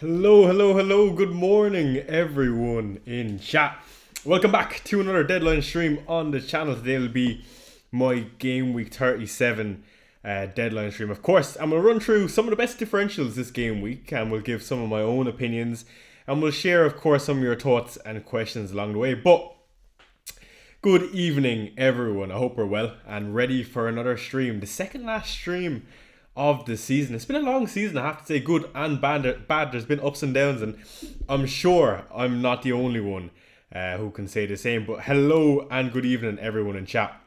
Hello. Good morning, everyone in chat. Welcome back to another deadline stream on the channel. Today will be my game week 37 deadline stream, of course. I'm going to run through some of the best differentials this game week, and we'll give some of my own opinions, and we'll share, of course, some of your thoughts and questions along the way. But good evening, everyone. I hope we're well and ready for another stream. The second last stream of the season. It's been a long season, I have to say, good and bad. There's been ups and downs, and I'm sure I'm not the only one who can say the same. But hello and good evening, everyone in chat.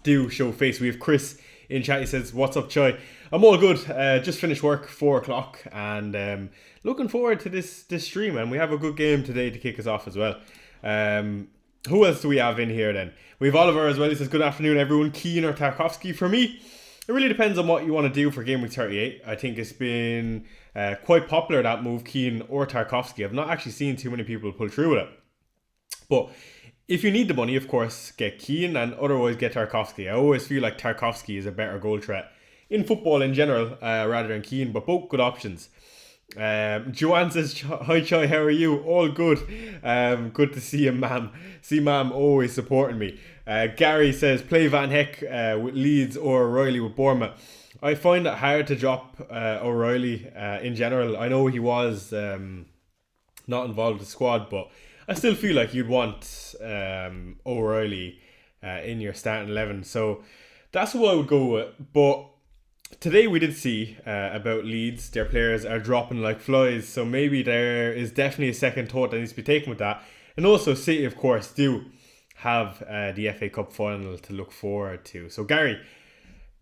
Do show face. We have Chris in chat. He says, "What's up, Chai?" I'm all good. Just finished work, 4 o'clock, and looking forward to this stream. And we have a good game today to kick us off as well. Who else do we have in here then? We have Oliver as well. He says, "Good afternoon, everyone. Keane or Tarkovsky?" For me, it really depends on what you want to do for Game Week 38. I think it's been quite popular, that move, Keane or Tarkovsky. I've not actually seen too many people pull through with it. But if you need the money, of course, get Keane, and otherwise get Tarkovsky. I always feel like Tarkovsky is a better goal threat in football in general rather than Keane, but both good options. Joanne says, "Hi Chai, how are you?" All good. Good to see you, ma'am. See, ma'am, always supporting me. Gary says, "Play Van Heck with Leeds or O'Reilly with Bournemouth." I find it hard to drop O'Reilly in general. I know he was not involved in the squad, but I still feel like you'd want O'Reilly in your starting 11. So that's what I would go with. But today we did see about Leeds. Their players are dropping like flies. So maybe there is definitely a second thought that needs to be taken with that. And also City, of course, do have the FA Cup final to look forward to. So Gary,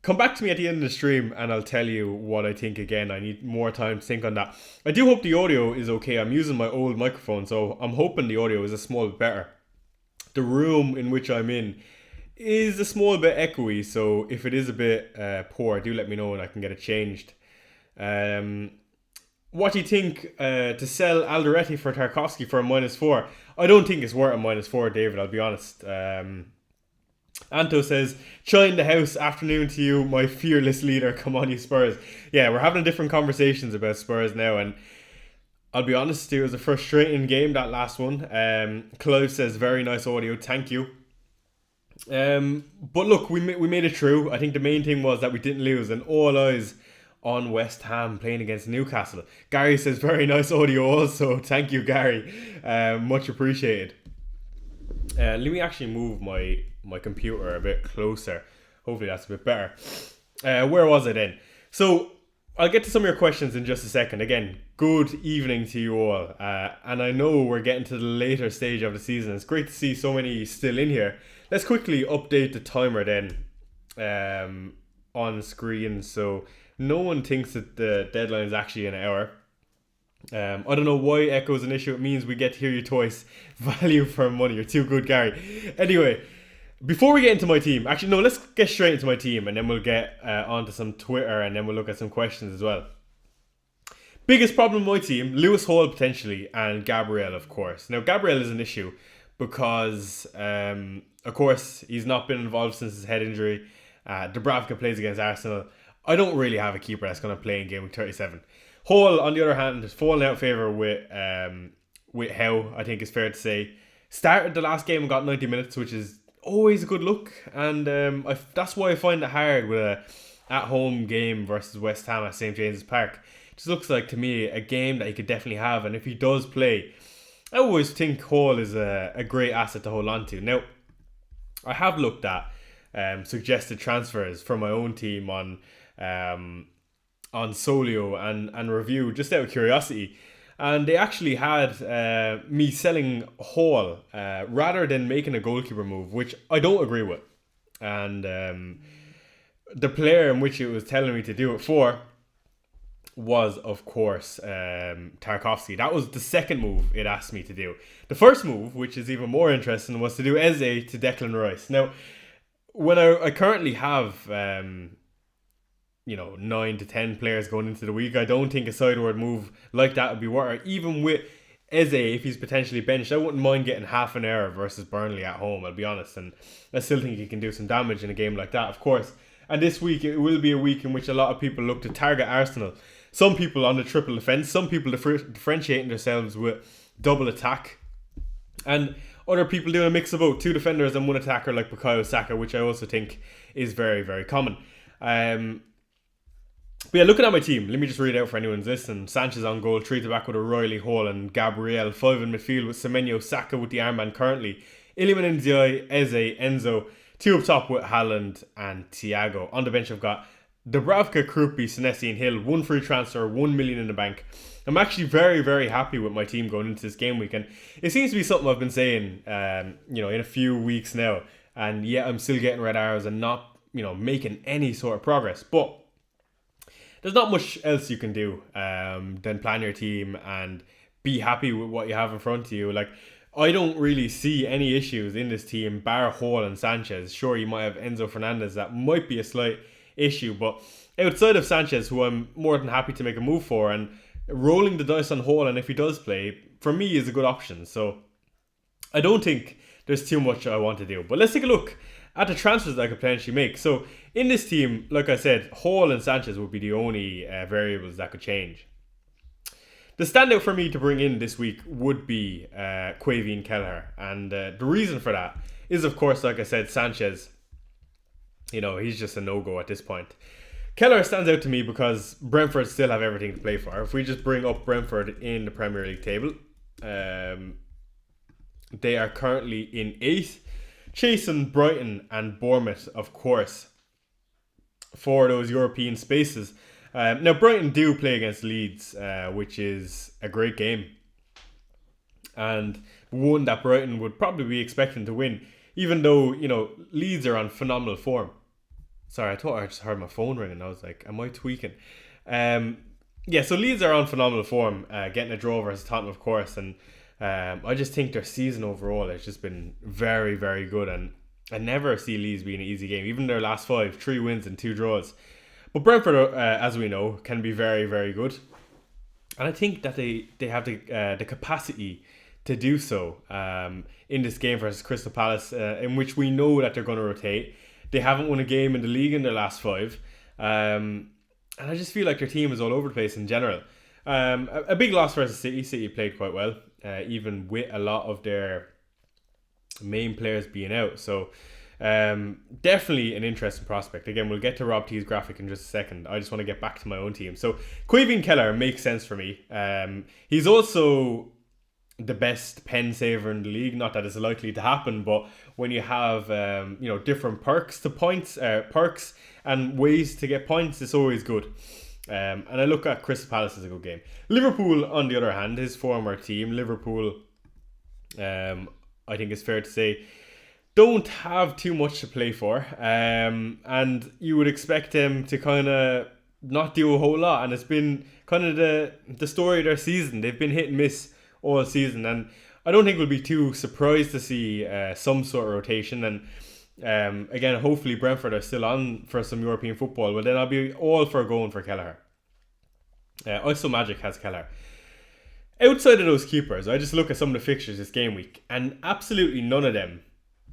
come back to me at the end of the stream and I'll tell you what I think again. I need more time to think on that. I do hope the audio is okay. I'm using my old microphone, so I'm hoping the audio is a small bit better. The room in which I'm in is a small bit echoey, so if it is a bit poor, do let me know and I can get it changed. What do you think to sell Alderete for Tarkovsky for a -4? I don't think it's worth a -4, David, I'll be honest. Anto says, "Chai in the house, afternoon to you, my fearless leader. Come on, you Spurs." Yeah, we're having different conversations about Spurs now, and I'll be honest, it was a frustrating game, that last one. Clive says, "Very nice audio, thank you." But look, we made it through. I think the main thing was that we didn't lose, and all eyes on West Ham playing against Newcastle. Gary says, "Very nice audio also." Thank you, Gary. Much appreciated. Let me actually move my computer a bit closer. Hopefully that's a bit better. Where was I then? So I'll get to some of your questions in just a second. Again, good evening to you all. And I know we're getting to the later stage of the season. It's great to see so many still in here. Let's quickly update the timer then on screen, so no one thinks that the deadline is actually an hour. I don't know why echo is an issue. It means we get to hear you twice. Value for money. You're too good, Gary. Anyway, before we get into my team, actually no, let's get straight into my team, and then we'll get onto some Twitter, and then we'll look at some questions as well. Biggest problem with my team: Lewis Hall potentially, and Gabriel, of course. Now Gabriel is an issue because of course he's not been involved since his head injury. Dubravka plays against Arsenal. I don't really have a keeper that's going to play in game week 37. Hall, on the other hand, has fallen out of favour with Howe, I think is fair to say. Started the last game and got 90 minutes, which is always a good look. And that's why I find it hard with a at-home game versus West Ham at St James's Park. It just looks like, to me, a game that he could definitely have. And if he does play, I always think Hall is a great asset to hold on to. Now, I have looked at suggested transfers for my own team on Solio and Review, just out of curiosity, and they actually had me selling Hall rather than making a goalkeeper move, which I don't agree with. And the player in which it was telling me to do it for was, of course, Tarkovsky. That was the second move it asked me to do. The first move, which is even more interesting, was to do Eze to Declan Rice. Now, when I currently have 9 to 10 players going into the week, I don't think a sideward move like that would be worth it. Even with Eze, if he's potentially benched, I wouldn't mind getting half an hour versus Burnley at home, I'll be honest. And I still think he can do some damage in a game like that, of course. And this week, it will be a week in which a lot of people look to target Arsenal. Some people on the triple defense, some people differentiating themselves with double attack, and other people doing a mix of both, 2 defenders and 1 attacker like Bukayo Saka, which I also think is very, very common. But yeah, looking at my team, let me just read it out for anyone's listening. Sanchez on goal, 3 at the back with O'Reilly, Hall and Gabriel. 5 in midfield with Semenyo, Saka with the armband currently. Iliman Ndiaye, Eze, Enzo. 2 up top with Haaland and Thiago. On the bench I've got Dubravka, Krupi, Senesi and Hill. 1 free transfer, 1 million in the bank. I'm actually very, very happy with my team going into this game week. And it seems to be something I've been saying, in a few weeks now. And yeah, I'm still getting red arrows and not, making any sort of progress. But there's not much else you can do than plan your team and be happy with what you have in front of you. Like, I don't really see any issues in this team, bar Hall and Sanchez. Sure, you might have Enzo Fernandez. That might be a slight issue. But outside of Sanchez, who I'm more than happy to make a move for, and rolling the dice on Hall, and if he does play, for me is a good option. So I don't think there's too much I want to do. But let's take a look at the transfers that I could potentially make. So in this team, like I said, Hall and Sanchez would be the only variables that could change. The standout for me to bring in this week would be Quavian Kelleher. And the reason for that is, of course, like I said, Sanchez, he's just a no-go at this point. Kelleher stands out to me because Brentford still have everything to play for. If we just bring up Brentford in the Premier League table, they are currently in 8th, chasing Brighton and Bournemouth, of course, for those European spaces. Now, Brighton do play against Leeds, which is a great game, and one that Brighton would probably be expecting to win, even though, Leeds are on phenomenal form. Sorry, I thought I just heard my phone ring and I was like, am I tweaking? So Leeds are on phenomenal form, getting a draw versus Tottenham, of course, and I just think their season overall has just been very, very good, and I never see Leeds being an easy game. Even their last 5, 3 wins and 2 draws. But Brentford, as we know, can be very, very good, and I think that they have the capacity to do so in this game versus Crystal Palace, in which we know that they're going to rotate. They haven't won a game in the league in their last 5, and I just feel like their team is all over the place in general. A big loss versus City. City played quite well, even with a lot of their main players being out. So definitely an interesting prospect. Again, we'll get to Rob T's graphic in just a second. I just want to get back to my own team. So Quavian Kelleher makes sense for me. He's also the best pen saver in the league. Not that it's likely to happen, but when you have different perks and ways to get points, it's always good. And I look at Crystal Palace as a good game. Liverpool, on the other hand, his former team, Liverpool, I think it's fair to say, don't have too much to play for. And you would expect them to kind of not do a whole lot. And it's been kind of the story of their season. They've been hit and miss all season. And I don't think we'll be too surprised to see some sort of rotation. And again, hopefully Brentford are still on for some European football. Well, then I'll be all for going for Kelleher. Also Magic has Kelleher. Outside of those keepers, I just look at some of the fixtures this game week, and absolutely none of them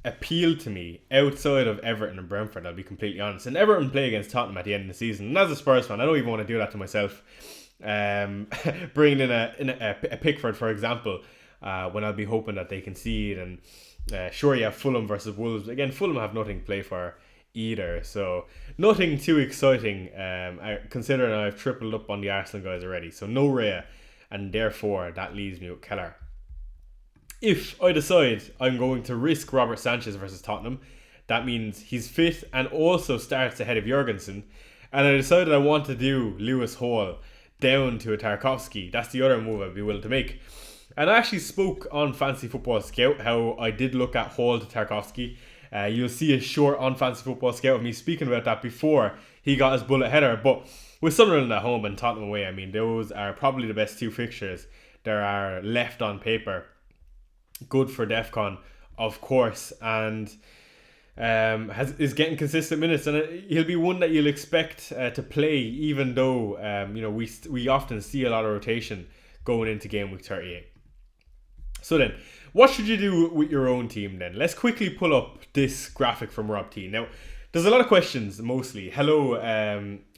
appeal to me outside of Everton and Brentford, I'll be completely honest. And Everton play against Tottenham at the end of the season. And as a Spurs fan, I don't even want to do that to myself. Bringing in a Pickford, for example, when I'll be hoping that they concede. And sure, you have Fulham versus Wolves. Again, Fulham have nothing to play for either. So nothing too exciting, considering I've tripled up on the Arsenal guys already. So no Raya. And therefore, that leaves me with Kelleher. If I decide I'm going to risk Robert Sanchez versus Tottenham, that means he's fit and also starts ahead of Jurgensen. And I decided I want to do Lewis Hall down to a Tarkowski. That's the other move I'd be willing to make. And I actually spoke on Fantasy Football Scout how I did look at Hall to Tarkowski. You'll see a short on Fantasy Football Scout of me speaking about that before he got his bullet header. But with Sunderland at home and Tottenham away, I mean, those are probably the best 2 fixtures there are left on paper. Good for DEFCON, of course, and is getting consistent minutes, and he'll be one that you'll expect to play, even though we often see a lot of rotation going into game week 38. So then, what should you do with your own team then? Let's quickly pull up this graphic from Rob T. Now, there's a lot of questions, mostly. Hello,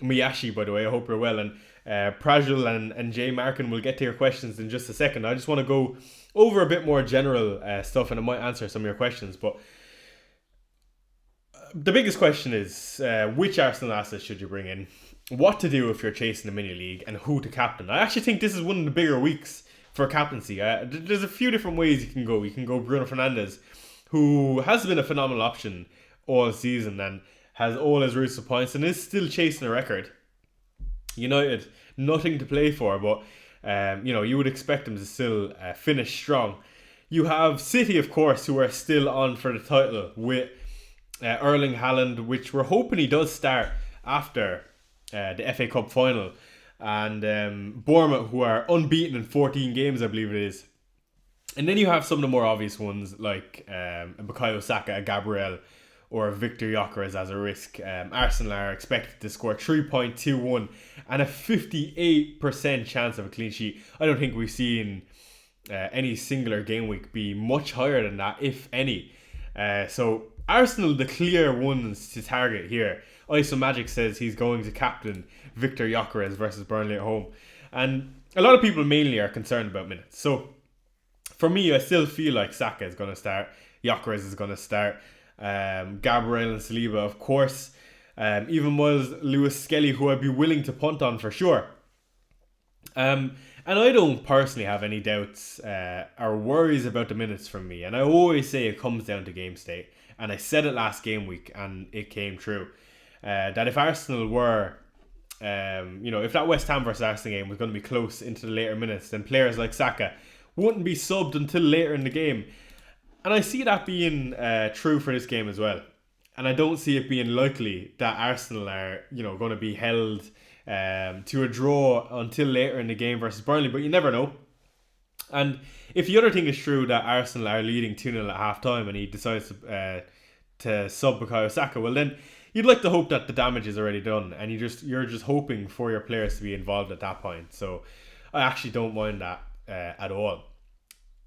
Miyashi, by the way. I hope you're well. And Prajul and Jay Markin will get to your questions in just a second. I just want to go over a bit more general stuff, and I might answer some of your questions. But the biggest question is, which Arsenal assets should you bring in? What to do if you're chasing the mini league, and who to captain? I actually think this is one of the bigger weeks for captaincy. There's a few different ways you can go. You can go Bruno Fernandes, who has been a phenomenal option all season and has all his roots of points and is still chasing a record. United, nothing to play for, but you would expect him to still finish strong. You have City, of course, who are still on for the title with Erling Haaland, which we're hoping he does start after the FA Cup final. And Bournemouth, who are unbeaten in 14 games, I believe it is. And then you have some of the more obvious ones like Bukayo Saka, Gabriel, or Victor Gyökeres as a risk. Arsenal are expected to score 3.21 and a 58% chance of a clean sheet. I don't think we've seen any singular game week be much higher than that, if any. So Arsenal, the clear ones to target here. ISO Magic says he's going to captain Victor Gyökeres versus Burnley at home. And a lot of people mainly are concerned about minutes. So for me, I still feel like Saka is going to start. Gyökeres is going to start. Gabriel and Saliba, of course. Even Miles Lewis-Skelly, who I'd be willing to punt on for sure. And I don't personally have any doubts or worries about the minutes from me. And I always say it comes down to game state. And I said it last game week and it came true. That if Arsenal were, if that West Ham versus Arsenal game was going to be close into the later minutes, then players like Saka wouldn't be subbed until later in the game. And I see that being true for this game as well. And I don't see it being likely that Arsenal are, going to be held to a draw until later in the game versus Burnley. But you never know. And if the other thing is true, that Arsenal are leading 2-0 at half time and he decides to sub Bukayo Saka, well then you'd like to hope that the damage is already done and you're just hoping for your players to be involved at that point. So I actually don't mind that at all.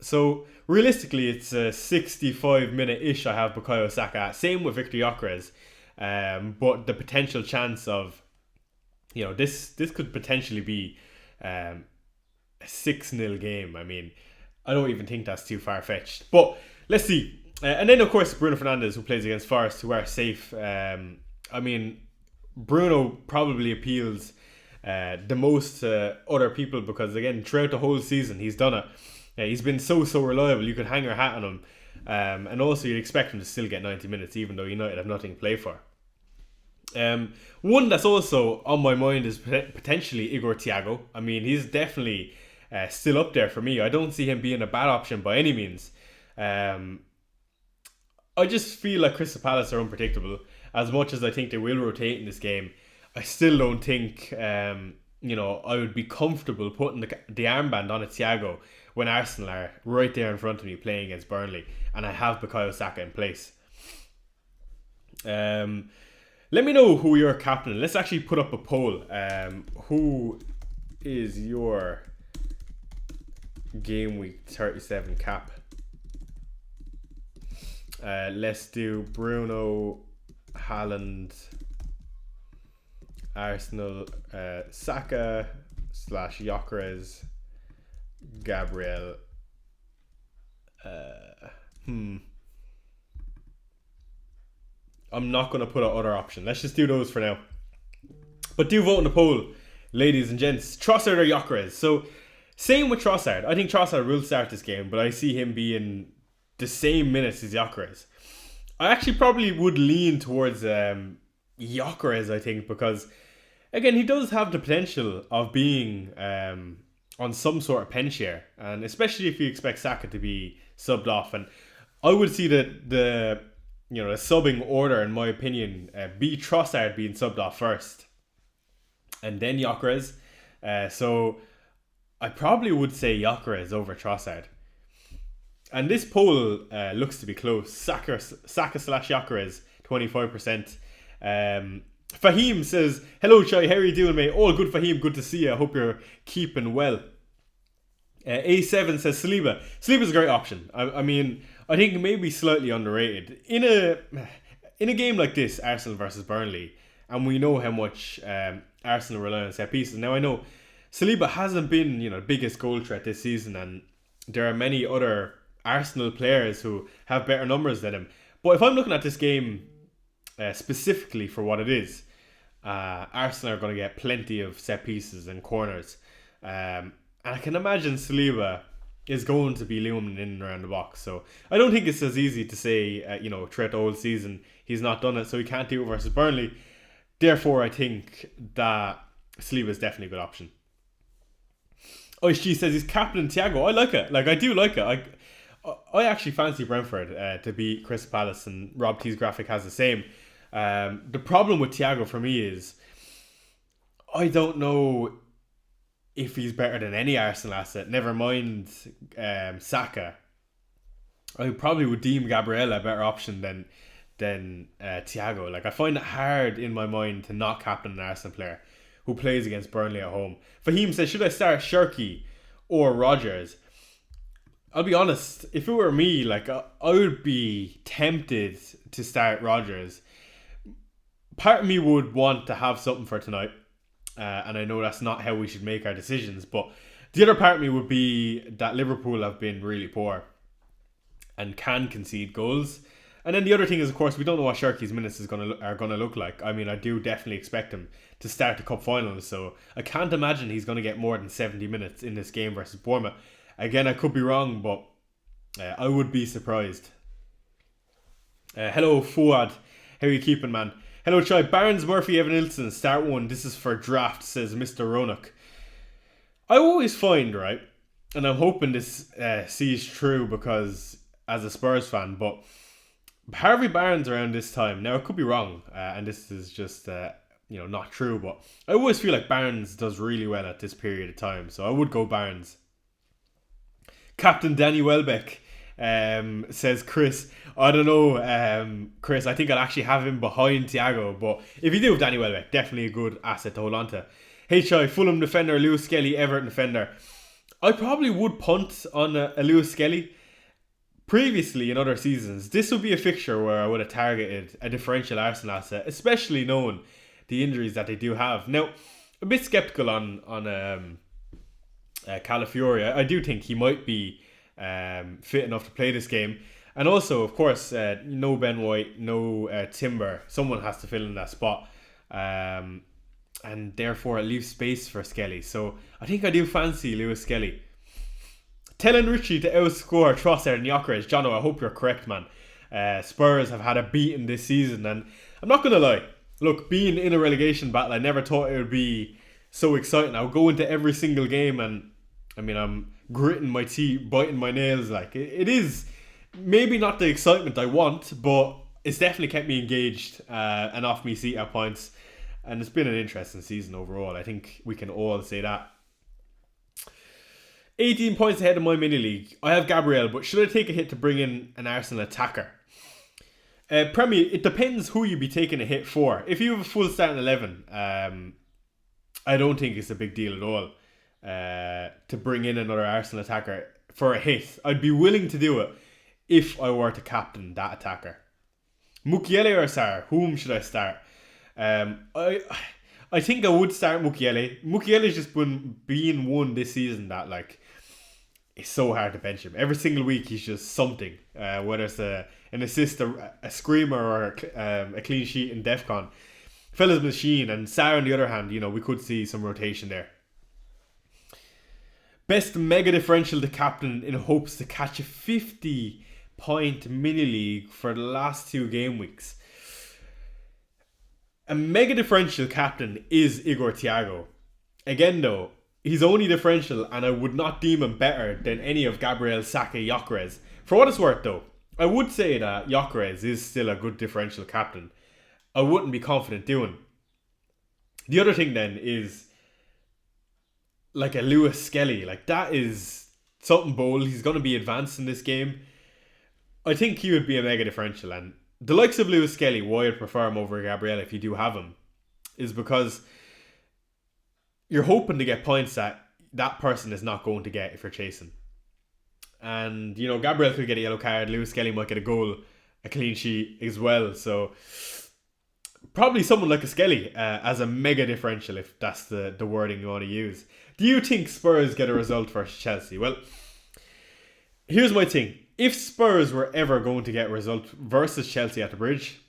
So realistically, it's a 65-minute-ish I have Bukayo Saka at. Same with Victor Gyökeres. But the potential chance of, this could potentially be a 6-0 game. I mean, I don't even think that's too far-fetched. But let's see. And then, of course, Bruno Fernandes, who plays against Forest, who are safe. Bruno probably appeals the most to other people because, again, throughout the whole season, he's done it. He's been so reliable. You could hang your hat on him. And also, you'd expect him to still get 90 minutes, even though United have nothing to play for. One that's also on my mind is potentially Igor Thiago. I mean, he's definitely still up there for me. I don't see him being a bad option by any means. I just feel like Crystal Palace are unpredictable. As much as I think they will rotate in this game, I still don't think I would be comfortable putting the armband on a Thiago when Arsenal are right there in front of me playing against Burnley and I have Bukayo Saka in place. Let me know who you're captaining. Let's actually put up a poll. Who is your game week 37 cap? Let's do Bruno, Haaland, Arsenal, Saka / Gyökeres, Gabriel. I'm not going to put out other option. Let's just do those for now. But do vote in the poll, ladies and gents. Trossard or Gyökeres? So, same with Trossard. I think Trossard will start this game, but I see him being the same minutes as Gyökeres. I actually probably would lean towards Gyökeres, I think, because, again, he does have the potential of being on some sort of pen share, and especially if you expect Saka to be subbed off. And I would see the subbing order, in my opinion, be Trossard being subbed off first, and then Gyökeres. So I probably would say Gyökeres over Trossard. And this poll looks to be close. Saka / Gyökeres, 25%. Fahim says, hello Chai, how are you doing, mate? All good, Fahim, good to see you. I hope you're keeping well. A7 says Saliba. Saliba's a great option. I mean, I think maybe slightly underrated. In a game like this, Arsenal versus Burnley, and we know how much Arsenal rely on set pieces. Now I know Saliba hasn't been, the biggest goal threat this season, and there are many other Arsenal players who have better numbers than him. But if I'm looking at this game specifically for what it is, Arsenal are going to get plenty of set pieces and corners. And I can imagine Saliba is going to be looming in and around the box. So I don't think it's as easy to say, throughout the whole season, he's not done it, so he can't do it versus Burnley. Therefore, I think that Saliba is definitely a good option. She says he's captain Thiago. I like it. I do like it. I actually fancy Brentford to beat Crystal Palace, and Rob T's graphic has the same. The problem with Thiago for me is I don't know if he's better than any Arsenal asset. Never mind Saka. I probably would deem Gabriel a better option than Thiago. I find it hard in my mind to not captain an Arsenal player who plays against Burnley at home. Fahim says, should I start Shirky or Rodgers? I'll be honest, if it were me, I would be tempted to start Rodgers. Part of me would want to have something for tonight, and I know that's not how we should make our decisions, but the other part of me would be that Liverpool have been really poor and can concede goals. And then the other thing is, of course, we don't know what Shirky's minutes are gonna look like. I mean, I do definitely expect him to start the cup finals, so I can't imagine he's going to get more than 70 minutes in this game versus Bournemouth. Again, I could be wrong, but I would be surprised. Hello, Fuad. How are you keeping, man? Hello, Chai. Barnes, Murphy, Evan Ilson, start one. This is for draft, says Mr. Roanoke. I always find, right, and I'm hoping this sees true because as a Spurs fan, but Harvey Barnes around this time, now I could be wrong, and this is just not true, but I always feel like Barnes does really well at this period of time, so I would go Barnes. Captain Danny Welbeck, says Chris. I don't know, Chris, I think I'll actually have him behind Thiago, but if you do have Danny Welbeck, definitely a good asset to hold on to. HI, Fulham defender, Lewis Skelly, Everton defender. I probably would punt on a Lewis Skelly. Previously, in other seasons, this would be a fixture where I would have targeted a differential Arsenal asset, especially knowing the injuries that they do have. Now, a bit sceptical on Calafiori. I do think he might be fit enough to play this game. And also, of course, no Ben White, no Timber. Someone has to fill in that spot. And therefore, it leaves space for Skelly. So, I think I do fancy Lewis Skelly. Telling Richie to outscore Trossard and Gyökeres. Jono, I hope you're correct, man. Spurs have had a beating this season, and I'm not going to lie. Look, being in a relegation battle, I never thought it would be so exciting. I'll go into every single game, and I mean, I'm gritting my teeth, biting my nails. It is maybe not the excitement I want, but it's definitely kept me engaged and off me seat at points. And it's been an interesting season overall. I think we can all say that. 18 points ahead of my mini league. I have Gabriel, but should I take a hit to bring in an Arsenal attacker? Premier, it depends who you be taking a hit for. If you have a full starting 11, I don't think it's a big deal at all to bring in another Arsenal attacker for a hit. I'd be willing to do it if I were to captain that attacker. Mukiele or Sarr? Whom should I start? I think I would start Mukiele. Mukiele's just been being one this season that it's so hard to bench him. Every single week he's just something. Whether it's an assist, a screamer, or a clean sheet in DEFCON. Fella's machine. And Sarr on the other hand, we could see some rotation there. Best mega differential to captain in hopes to catch a 50-point mini league for the last 2 game weeks. A mega differential captain is Igor Thiago. Again though, he's only differential and I would not deem him better than any of Gabriel, Saka, Gyökeres. For what it's worth though, I would say that Gyökeres is still a good differential captain. I wouldn't be confident doing. The other thing then is a Lewis Skelly. That is something bold. He's going to be advanced in this game. I think he would be a mega differential, and the likes of Lewis Skelly, why I'd prefer him over Gabriel if you do have him, is because you're hoping to get points that person is not going to get if you're chasing. And, Gabriel could get a yellow card, Lewis Skelly might get a goal, a clean sheet as well. So, Probably someone like a Skelly as a mega differential, if that's the wording you want to use. Do you think Spurs get a result versus Chelsea? Well, here's my thing. If Spurs were ever going to get a result versus Chelsea at the Bridge,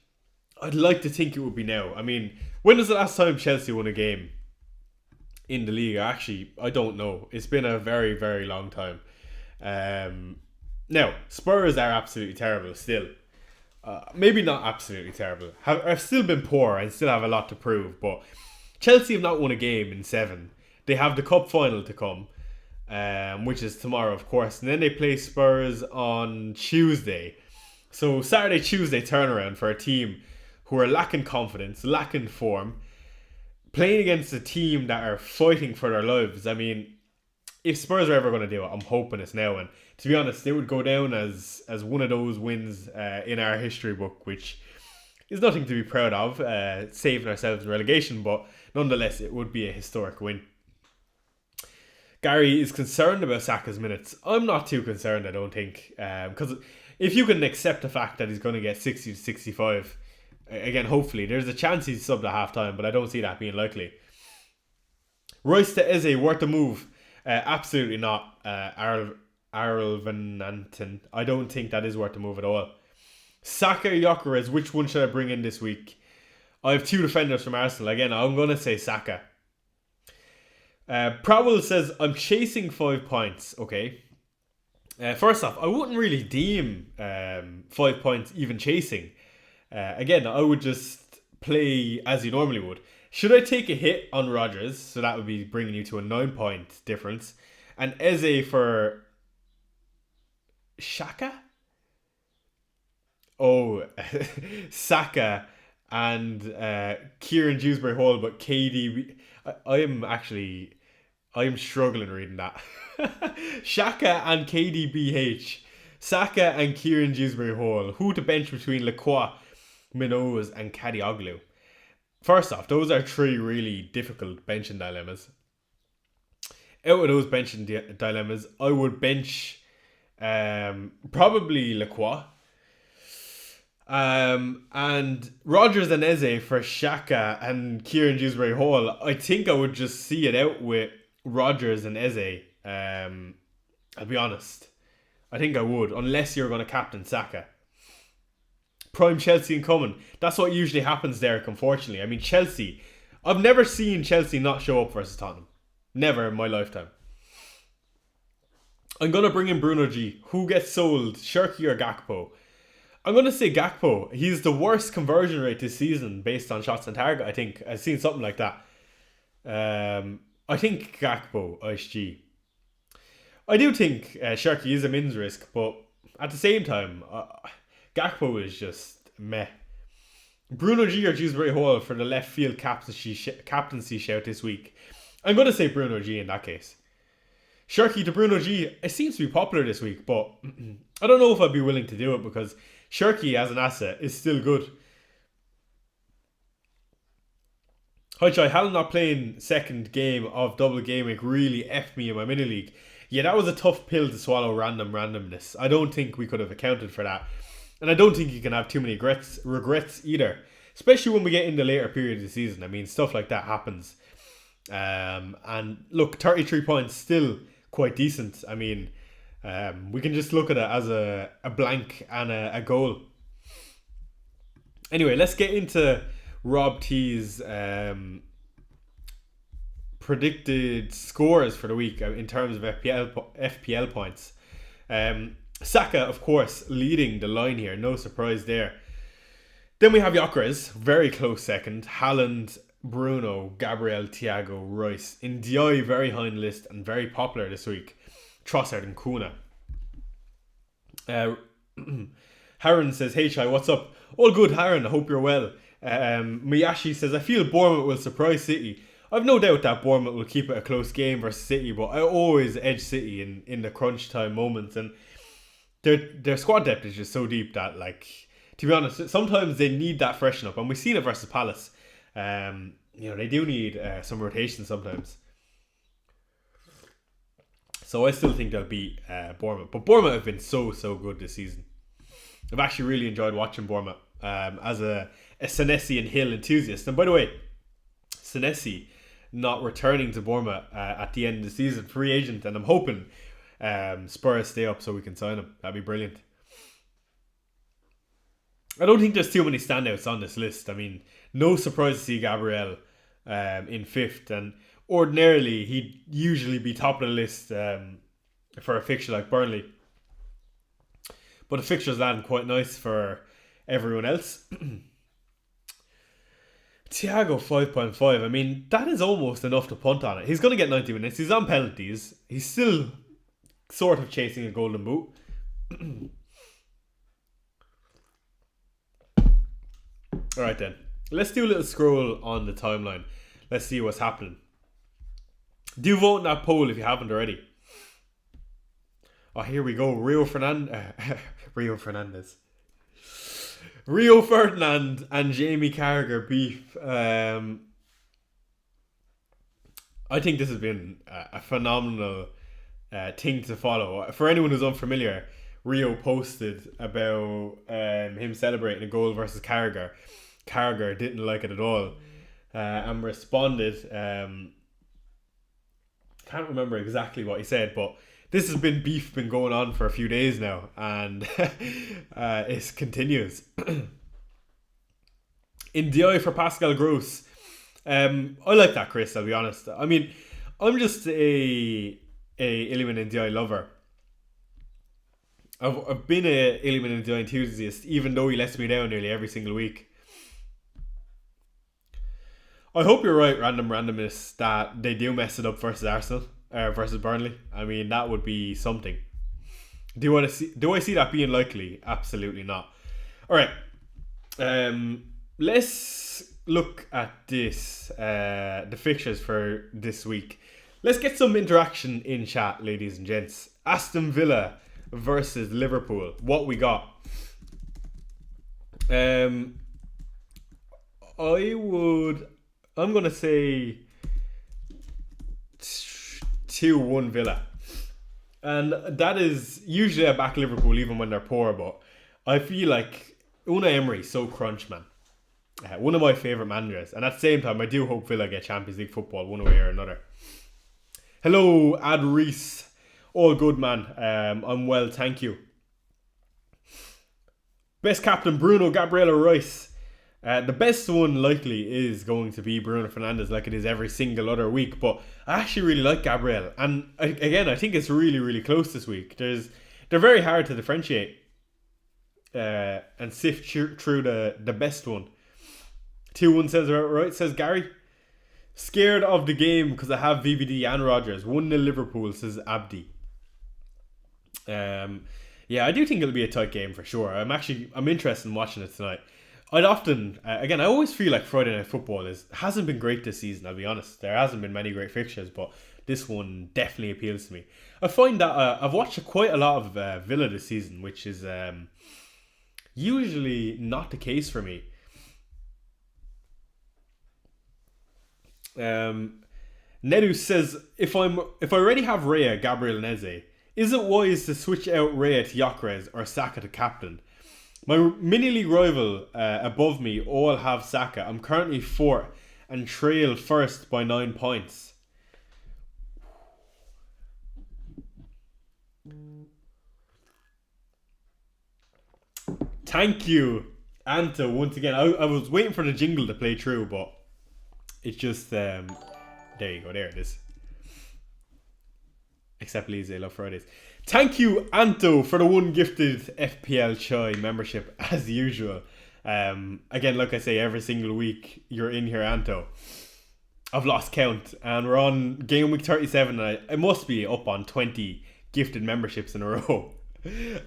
I'd like to think it would be now. I mean, when was the last time Chelsea won a game in the league? Actually, I don't know. It's been a very, very long time. Now, Spurs are absolutely terrible still. Maybe not absolutely terrible. Have still been poor and still have a lot to prove. But Chelsea have not won a game in 7. They have the cup final to come, which is tomorrow, of course. And then they play Spurs on Tuesday. So Saturday, Tuesday turnaround for a team who are lacking confidence, lacking form, playing against a team that are fighting for their lives. I mean, if Spurs are ever going to do it, I'm hoping it's now. And to be honest, they would go down as one of those wins in our history book, which is nothing to be proud of, saving ourselves in relegation, but nonetheless, it would be a historic win. Gary is concerned about Saka's minutes. I'm not too concerned, I don't think, because if you can accept the fact that he's going to get 60 to 65, again, hopefully, there's a chance he's subbed at half time, but I don't see that being likely. Royce to Eze, worth a move. Absolutely not. Arlvananton. I don't think that is worth a move at all. Saka or Gyökeres, which one should I bring in this week? I have 2 defenders from Arsenal. Again, I'm going to say Saka. Prowell says, I'm chasing 5 points. Okay. First off, I wouldn't really deem 5 points even chasing. Again, I would just play as you normally would. Should I take a hit on Rodgers? So that would be bringing you to a 9-point difference. And Eze for Shaka? Oh, Saka and Kieran Dewsbury Hall, but KD. I'm struggling reading that. Shaka and KDBH. Saka and Kieran Dewsbury Hall. Who to bench between Lacroix, Minoz and Kadioglu? First off, those are 3 really difficult benching dilemmas. Out of those benching dilemmas, I would bench probably Lacroix. And Rodgers and Eze for Shaka and Kieran Dewsbury Hall. I think I would just see it out with Rodgers and Eze. I'll be honest. I think I would, unless you're going to captain Saka. Prime Chelsea incoming. That's what usually happens, Derek, unfortunately. I mean, Chelsea. I've never seen Chelsea not show up versus Tottenham. Never in my lifetime. I'm going to bring in Bruno G. Who gets sold? Shirky or Gakpo? I'm going to say Gakpo. He's the worst conversion rate this season based on shots on target, I think. I've seen something like that. I think Gakpo, ISG. I do think Shirky is a min's risk, but at the same time, Gakpo is just meh. Bruno G or Dewsbury Hall for the left field captaincy shout this week. I'm going to say Bruno G in that case. Shirky to Bruno G. It seems to be popular this week, but I don't know if I'd be willing to do it because Shirky as an asset is still good. Hi Chai, Hal not playing second game of double game week really effed me in my mini league. Yeah, that was a tough pill to swallow, randomness. I don't think we could have accounted for that. And I don't think you can have too many regrets either. Especially when we get in the later period of the season. I mean, stuff like that happens. And look, 33 points still quite decent. I mean, we can just look at it as a blank and a goal. Anyway, let's get into Rob T's predicted scores for the week in terms of FPL points. Saka, of course, leading the line here. No surprise there. Then we have Gyökeres, very close second. Haaland, Bruno, Gabriel, Thiago, Royce. Ndiaye, very high on the list and very popular this week. Trossard and Kuna. Harren says, hey Chai, what's up? All good, Harren, I hope you're well. Miyashi says, I feel Bournemouth will surprise City. I've no doubt that Bournemouth will keep it a close game versus City, but I always edge City in the crunch time moments, and their squad depth is just so deep that, like, to be honest, sometimes they need that freshen up, and we've seen it versus Palace. They do need some rotation sometimes. So I still think they'll beat Bournemouth, but Bournemouth have been so good this season. I've actually really enjoyed watching Bournemouth. as a Senesi and Hill enthusiast. And by the way, Senesi not returning to Bournemouth at the end of the season, free agent, and I'm hoping Spurs stay up so we can sign him. That'd be brilliant. I don't think there's too many standouts on this list. I mean, no surprise to see Gabriel in 5th, and ordinarily he'd usually be top of the list for a fixture like Burnley. But the fixture's landing quite nice for everyone else. Thiago 5.5. I mean, that is almost enough to punt on it. He's going to get 90 minutes. He's on penalties. He's still sort of chasing a golden boot. Alright then. Let's do a little scroll on the timeline. Let's see what's happening. Do vote in that poll if you haven't already. Oh, here we go. Rio Ferdinand and Jamie Carragher beef. I think this has been a phenomenal thing to follow. For anyone who's unfamiliar, Rio posted about him celebrating a goal versus Carragher. Carragher didn't like it at all and responded. Can't remember exactly what he said, but this has been going on for a few days now, and it continues. In DI for Pascal Gross. I like that, Chris, I'll be honest. I mean, I'm just a Iliman and DI lover. I've been a Iliman and DI enthusiast, even though he lets me down nearly every single week. I hope you're right, randomness, that they do mess it up versus Arsenal, versus Burnley. I mean, that would be something. Do I see that being likely? Absolutely not. All right. Let's look at this, the fixtures for this week. Let's get some interaction in chat, ladies and gents. Aston Villa versus Liverpool. What we got? I'm going to say 2-1 Villa. And that is usually I back Liverpool even when they're poor, but I feel like Unai Emery's so crunch, man. One of my favourite managers. And at the same time, I do hope Villa get Champions League football one way or another. Hello, Ad Reese. All good, man. I'm well, thank you. Best captain, Bruno Gabriel Rice. The best one likely is going to be Bruno Fernandes, like it is every single other week. But I actually really like Gabriel, and again, I think it's really, really close this week. They're very hard to differentiate and sift through the best one. 2-1 says right, says Gary. Scared of the game because I have VVD and Rodgers. 1-0 Liverpool, says Abdi. Yeah, I do think it'll be a tight game for sure. I'm interested in watching it tonight. I'd often, again, I always feel like Friday Night Football hasn't been great this season, I'll be honest. There hasn't been many great fixtures, but this one definitely appeals to me. I find that I've watched quite a lot of Villa this season, which is usually not the case for me. Nedu says, if I already have Raya, Gabriel and Eze, is it wise to switch out Raya to Gyökeres or Saka to captain? My mini league rival above me all have Saka. I'm currently 4th and trail first by 9 points. Thank you, Anta, once again. I was waiting for the jingle to play through, but it's just there you go, there it is. Except Lise, I love Fridays. Thank you, Anto, for the one gifted FPL Chai membership, as usual. Again, like I say, every single week you're in here, Anto. I've lost count, and we're on game week 37, and I must be up on 20 gifted memberships in a row.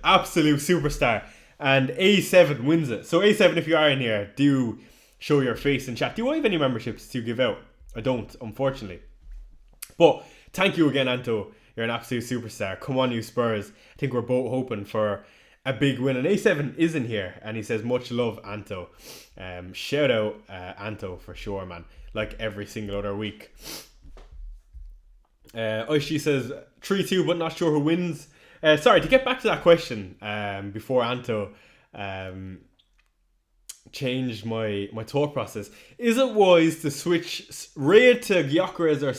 Absolute superstar. And A7 wins it. So A7, if you are in here, do show your face in chat. Do I have any memberships to give out? I don't, unfortunately. But thank you again, Anto. You're an absolute superstar. Come on, you Spurs. I think we're both hoping for a big win. And A7 is in here, and he says, much love, Anto. Shout out Anto for sure, man. Like every single other week. Oishi says 3-2, but not sure who wins. Sorry, to get back to that question before Anto changed my thought process. Is it wise to switch Raya to Gyökeres or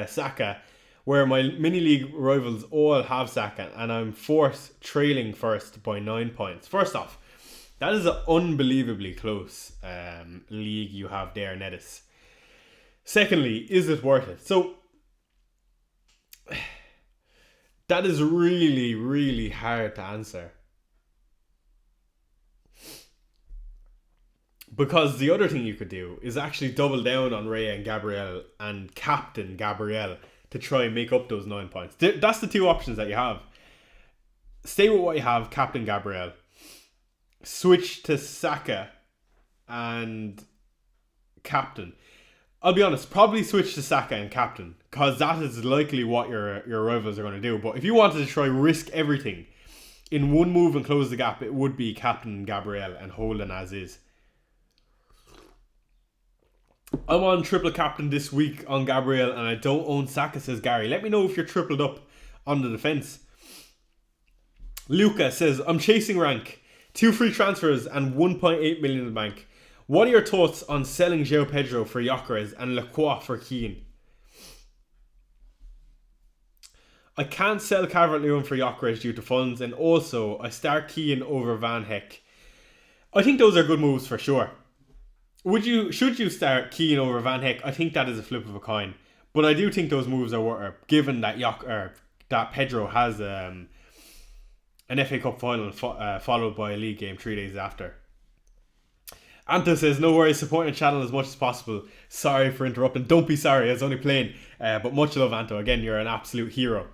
Saka, where my mini league rivals all have Saka, and I'm fourth, trailing first by 9 points? First off, that is an unbelievably close league you have there, Nettis. Secondly, is it worth it? So that is really, really hard to answer. Because the other thing you could do is actually double down on Raya and Gabriel and captain Gabriel to try and make up those 9 points. That's the two options that you have. Stay with what you have, captain Gabriel. Switch to Saka and captain. I'll be honest, probably switch to Saka and captain, because that is likely what your rivals are going to do. But if you wanted to try risk everything in one move and close the gap, it would be captain Gabriel and holding as is. I'm on triple captain this week on Gabriel, and I don't own Saka, says Gary. Let me know if you're tripled up on the defence. Luca says, I'm chasing rank, 2 free transfers and 1.8 million in the bank. What are your thoughts on selling João Pedro for Gyökeres and Lacroix for Keane? I can't sell Calvert-Lewin for Gyökeres due to funds, and also I start Keane over Van Heck. I think those are good moves for sure. Should you start Keane over Van Heck? I think that is a flip of a coin, but I do think those moves are worth it, given that that Pedro has an FA Cup final followed by a league game 3 days after. Anto says, no worries, supporting the channel as much as possible. Sorry for interrupting. Don't be sorry, I was only playing. But much love, Anto. Again, you're an absolute hero.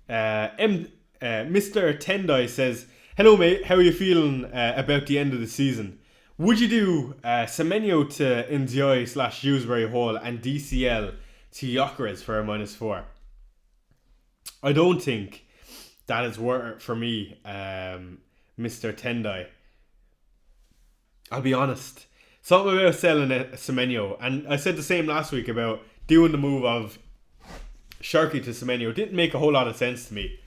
Mr. Tendai says, hello mate, how are you feeling about the end of the season? Would you do Semenyo to Ndiaye / Dewsbury Hall and DCL to Gyökeres for a -4? I don't think that is worth it for me, Mr. Tendai. I'll be honest. Something about selling a Semenyo, and I said the same last week about doing the move of Sharky to Semenyo. Didn't make a whole lot of sense to me,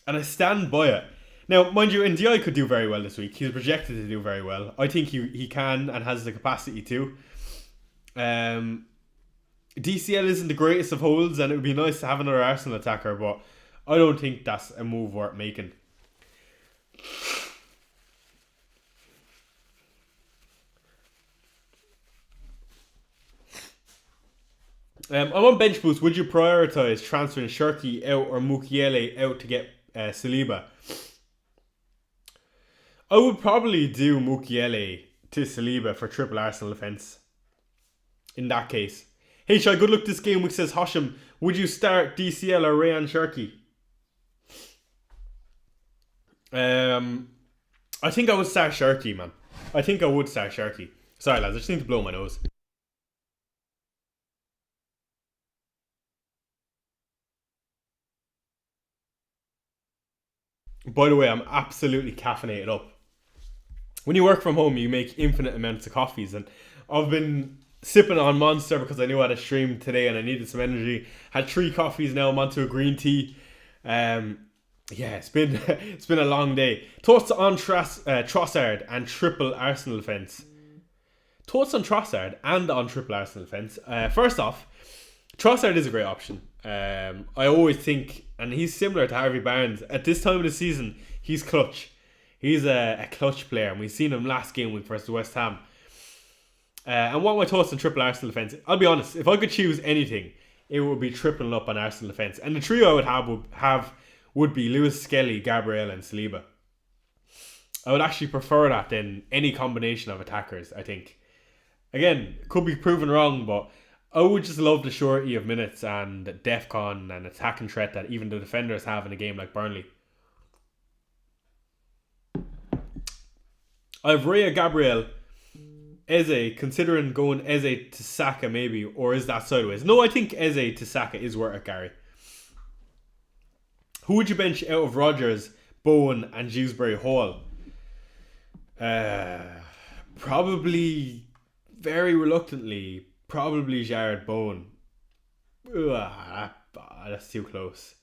and I stand by it. Now, mind you, Ndiaye could do very well this week. He's projected to do very well. I think he can and has the capacity to. DCL isn't the greatest of holds, and it would be nice to have another Arsenal attacker, but I don't think that's a move worth making. I'm on bench boost. Would you prioritise transferring Sharky out or Mukiele out to get Saliba? I would probably do Mukiele to Saliba for triple Arsenal defence. In that case. Hey Shai, good luck this game week, says Hosham. Would you start DCL or Rayan Sharky? I think I would start Sharky, man. I think I would start Sharky. Sorry lads, I just need to blow my nose. By the way, I'm absolutely caffeinated up. When you work from home, you make infinite amounts of coffees, and I've been sipping on Monster because I knew I had a stream today and I needed some energy. Had 3 coffees now. I'm onto a green tea. Yeah, it's been a long day. Thoughts on Trossard and triple Arsenal defence? Thoughts on Trossard and on triple Arsenal defence? First off, Trossard is a great option. I always think, and he's similar to Harvey Barnes. At this time of the season, he's clutch. He's a clutch player, and we've seen him last game week versus West Ham. And what are my thoughts on triple Arsenal defence? I'll be honest, if I could choose anything, it would be tripling up on Arsenal defence. And the trio I would have would be Lewis Skelly, Gabriel and Saliba. I would actually prefer that than any combination of attackers, I think. Again, could be proven wrong, but I would just love the surety of minutes and defcon and attacking threat that even the defenders have in a game like Burnley. I have Raya, Gabriel, Eze, considering going Eze to Saka maybe, or is that sideways? No, I think Eze to Saka is worth it, Gary. Who would you bench out of Rodgers, Bowen and Dewsbury Hall? Probably, very reluctantly, probably Jared Bowen. That's too close.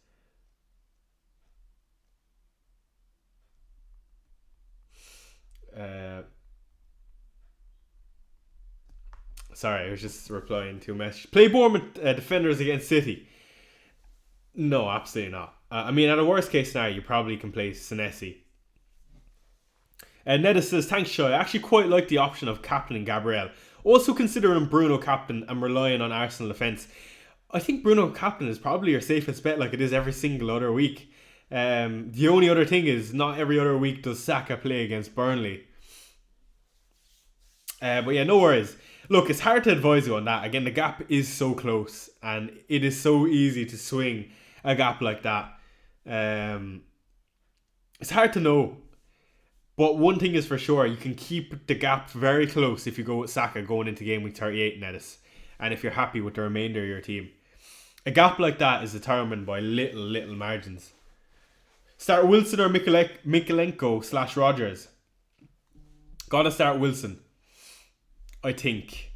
Sorry, I was just replying to a message. Play Bournemouth defenders against City. No, absolutely not. I mean, at a worst case scenario, you probably can play Senesi. Neda says, thanks, Shy. I actually quite like the option of captaining Gabriel. Also considering Bruno captain and relying on Arsenal defence. I think Bruno captain is probably your safest bet, like it is every single other week. The only other thing is, not every other week does Saka play against Burnley. But yeah, no worries. Look, it's hard to advise you on that. Again, the gap is so close, and it is so easy to swing a gap like that. It's hard to know. But one thing is for sure, you can keep the gap very close if you go with Saka going into game week 38 in Edis. And if you're happy with the remainder of your team. A gap like that is determined by little margins. Start Wilson or Mikalenko / Rogers. Gotta start Wilson, I think.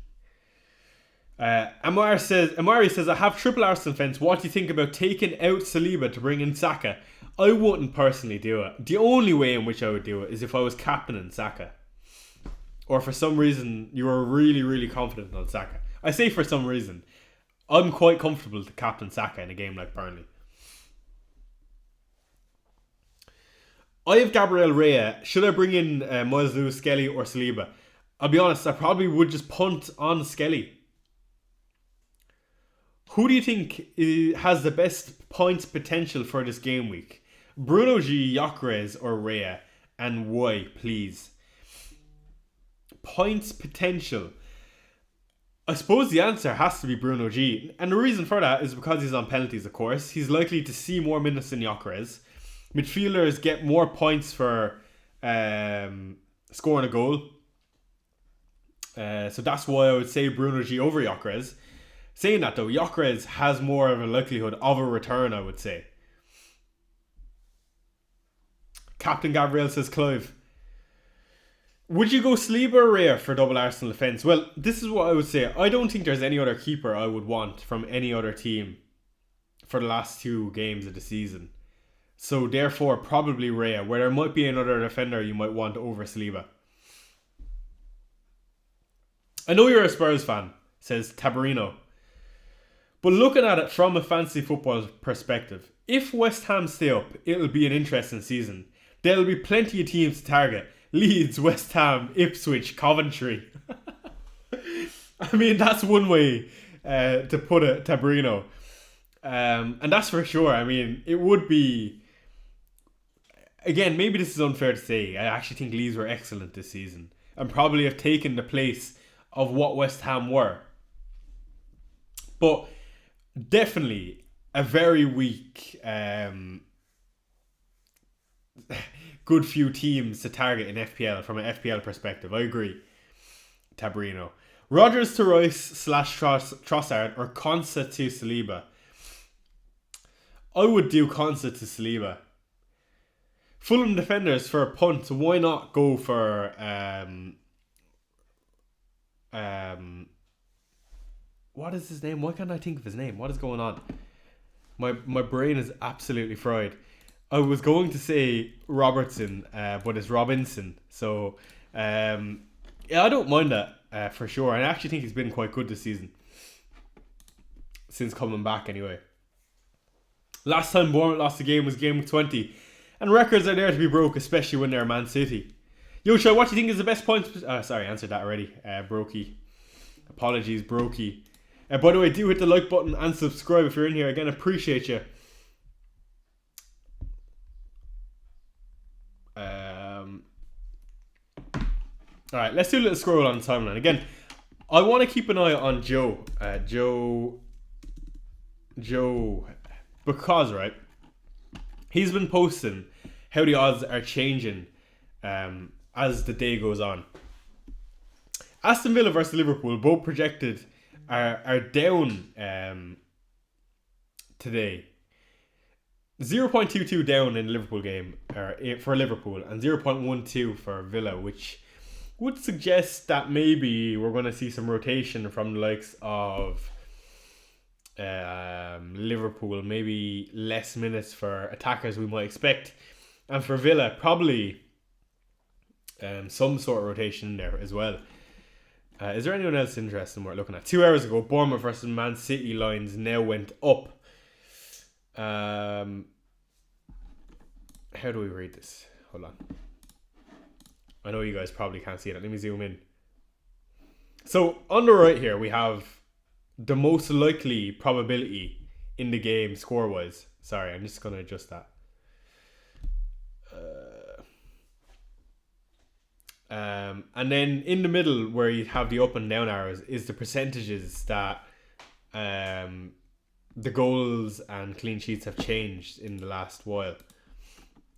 Amari says, I have triple Arsenal fence. What do you think about taking out Saliba to bring in Saka? I wouldn't personally do it. The only way in which I would do it is if I was captaining Saka. Or for some reason you were really confident on Saka. I say for some reason. I'm quite comfortable to captain Saka in a game like Burnley. I have Gabriel Rea. Should I bring in Miles Lewis, Skelly or Saliba? I'll be honest, I probably would just punt on Skelly. Who do you think has the best points potential for this game week? Bruno G, Gyökeres or Rea? And why, please? Points potential. I suppose the answer has to be Bruno G. And the reason for that is because he's on penalties, of course. He's likely to see more minutes than Gyökeres. Midfielders get more points for scoring a goal. So that's why I would say Bruno G over Gyökeres. Saying that though, Gyökeres has more of a likelihood of a return, I would say. Captain Gabriel says, Clive, would you go Saliba or Rea for double Arsenal defence? Well, this is what I would say. I don't think there's any other keeper I would want from any other team for the last 2 games of the season. So therefore, probably Rea, where there might be another defender you might want over Saliba. I know you're a Spurs fan, says Tabarino. But looking at it from a fantasy football perspective, if West Ham stay up, it'll be an interesting season. There'll be plenty of teams to target. Leeds, West Ham, Ipswich, Coventry. I mean, that's one way to put it, Tabarino. And that's for sure. I mean, it would be... Again, maybe this is unfair to say. I actually think Leeds were excellent this season. And probably have taken the place of what West Ham were. But definitely a very weak, good few teams to target in FPL from an FPL perspective. I agree, Tabarino. Rodgers to Rice / Trossard or Konsa to Saliba. I would do Konsa to Saliba. Fulham defenders for a punt. Why not go for what is his name? Why can't I think of his name? What is going on? My brain is absolutely fried. I was going to say Robertson, but it's Robinson. So, yeah, I don't mind that for sure. I actually think he's been quite good this season. Since coming back, anyway. Last time Bournemouth lost the game was game week 20. And records are there to be broke, especially when they're Man City. Yo, Shai, what do you think is the best points? Sorry, I answered that already. Brokey. Apologies, Brokey. By the way, do hit the like button and subscribe if you're in here. Again, appreciate you. Alright, let's do a little scroll on the timeline. Again, I want to keep an eye on Joe. Joe. Because, right, he's been posting how the odds are changing as the day goes on. Aston Villa versus Liverpool, both projected are down today. 0.22 down in the Liverpool game for Liverpool and 0.12 for Villa, which would suggest that maybe we're going to see some rotation from the likes of Liverpool, maybe less minutes for attackers we might expect, and for Villa probably some sort of rotation in there as well. Is there anyone else interesting we're looking at? 2 hours ago, Bournemouth versus Man City lines now went up. How do we read this? Hold on. I know you guys probably can't see it. Let me zoom in. So on the right here, we have the most likely probability in the game score-wise. Sorry, I'm just going to adjust that. And then in the middle where you have the up and down arrows is the percentages that the goals and clean sheets have changed in the last while.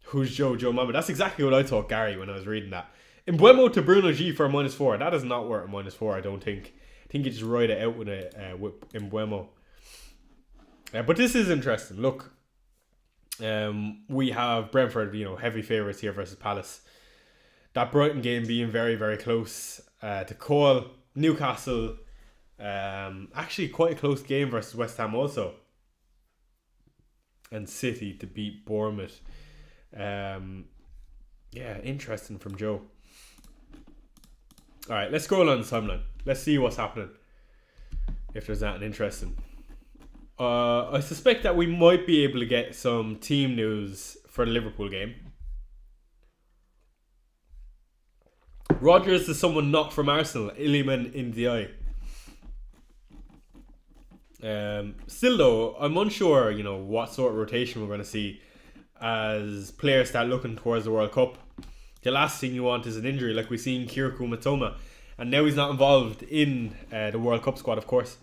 Who's Joe Mama? That's exactly what I thought, Gary, when I was reading that. Mbuemo to Bruno G for a -4. That is not worth a -4, I don't think. I think you just ride it out with Mbuemo. But this is interesting. Look, we have Brentford, heavy favourites here versus Palace. That Brighton game being very, very close to call. Newcastle, actually quite a close game versus West Ham also. And City to beat Bournemouth. Yeah, interesting from Joe. Alright, let's scroll on the timeline. Let's see what's happening. If there's anything interesting. I suspect that we might be able to get some team news for the Liverpool game. Rodgers is someone not from Arsenal. Iliman in the eye. Still though, I'm unsure, what sort of rotation we're going to see as players start looking towards the World Cup. The last thing you want is an injury like we've seen Kirikou Matoma. And now he's not involved in the World Cup squad, of course.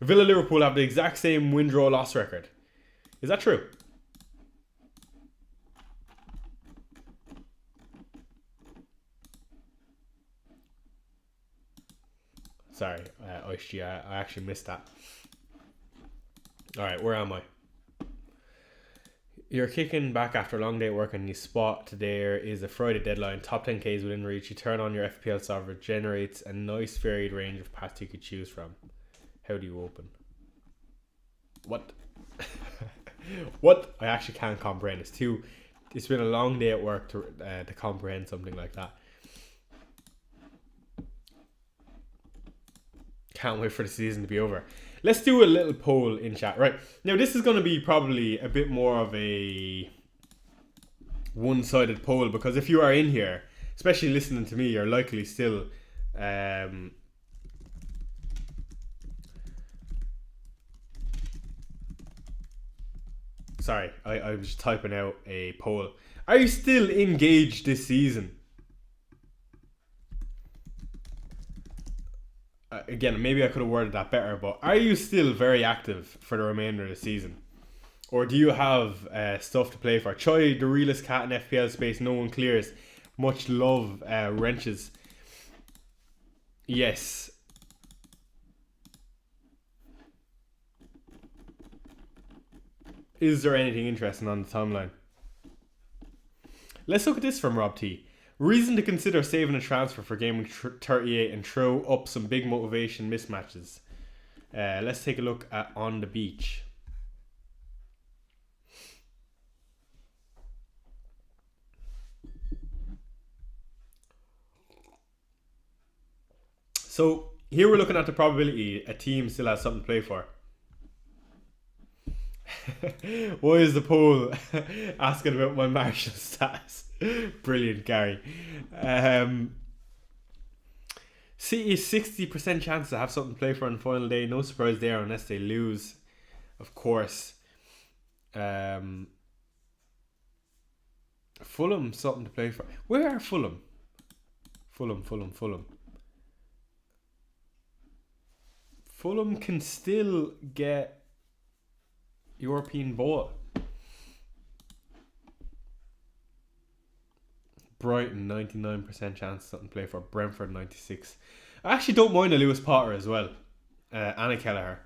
Villa Liverpool have the exact same win-draw loss record. Is that true? Sorry, OSG, I actually missed that. Alright, where am I? You're kicking back after a long day at work and you spot there is a Friday deadline. Top 10Ks within reach. You turn on your FPL solver. It generates a nice varied range of paths you could choose from. How do you open? What? What? I actually can't comprehend. It's been a long day at work to comprehend something like that. Can't wait for the season to be over. Let's do a little poll in chat. Right. Now, this is going to be probably a bit more of a one-sided poll because if you are in here, especially listening to me, you're likely still... Sorry, I was just typing out a poll. Are you still engaged this season? Again, maybe I could have worded that better, but are you still very active for the remainder of the season? Or do you have stuff to play for? Choi, the realest cat in FPL space, no one clears. Much love, wrenches. Yes. Is there anything interesting on the timeline? Let's look at this from Rob T. Reason to consider saving a transfer for game week 38 and throw up some big motivation mismatches. Let's take a look at On the Beach. So here we're looking at the probability a team still has something to play for. Why is the poll asking about my Marshall status? Brilliant, Gary. City is 60% chance to have something to play for on the final day. No surprise there unless they lose, of course. Fulham, something to play for. Where are Fulham? Fulham. Fulham can still get European ball. Brighton 99% chance something to play for. Brentford 96. I actually don't mind a Lewis Potter as well. Anna Kelleher.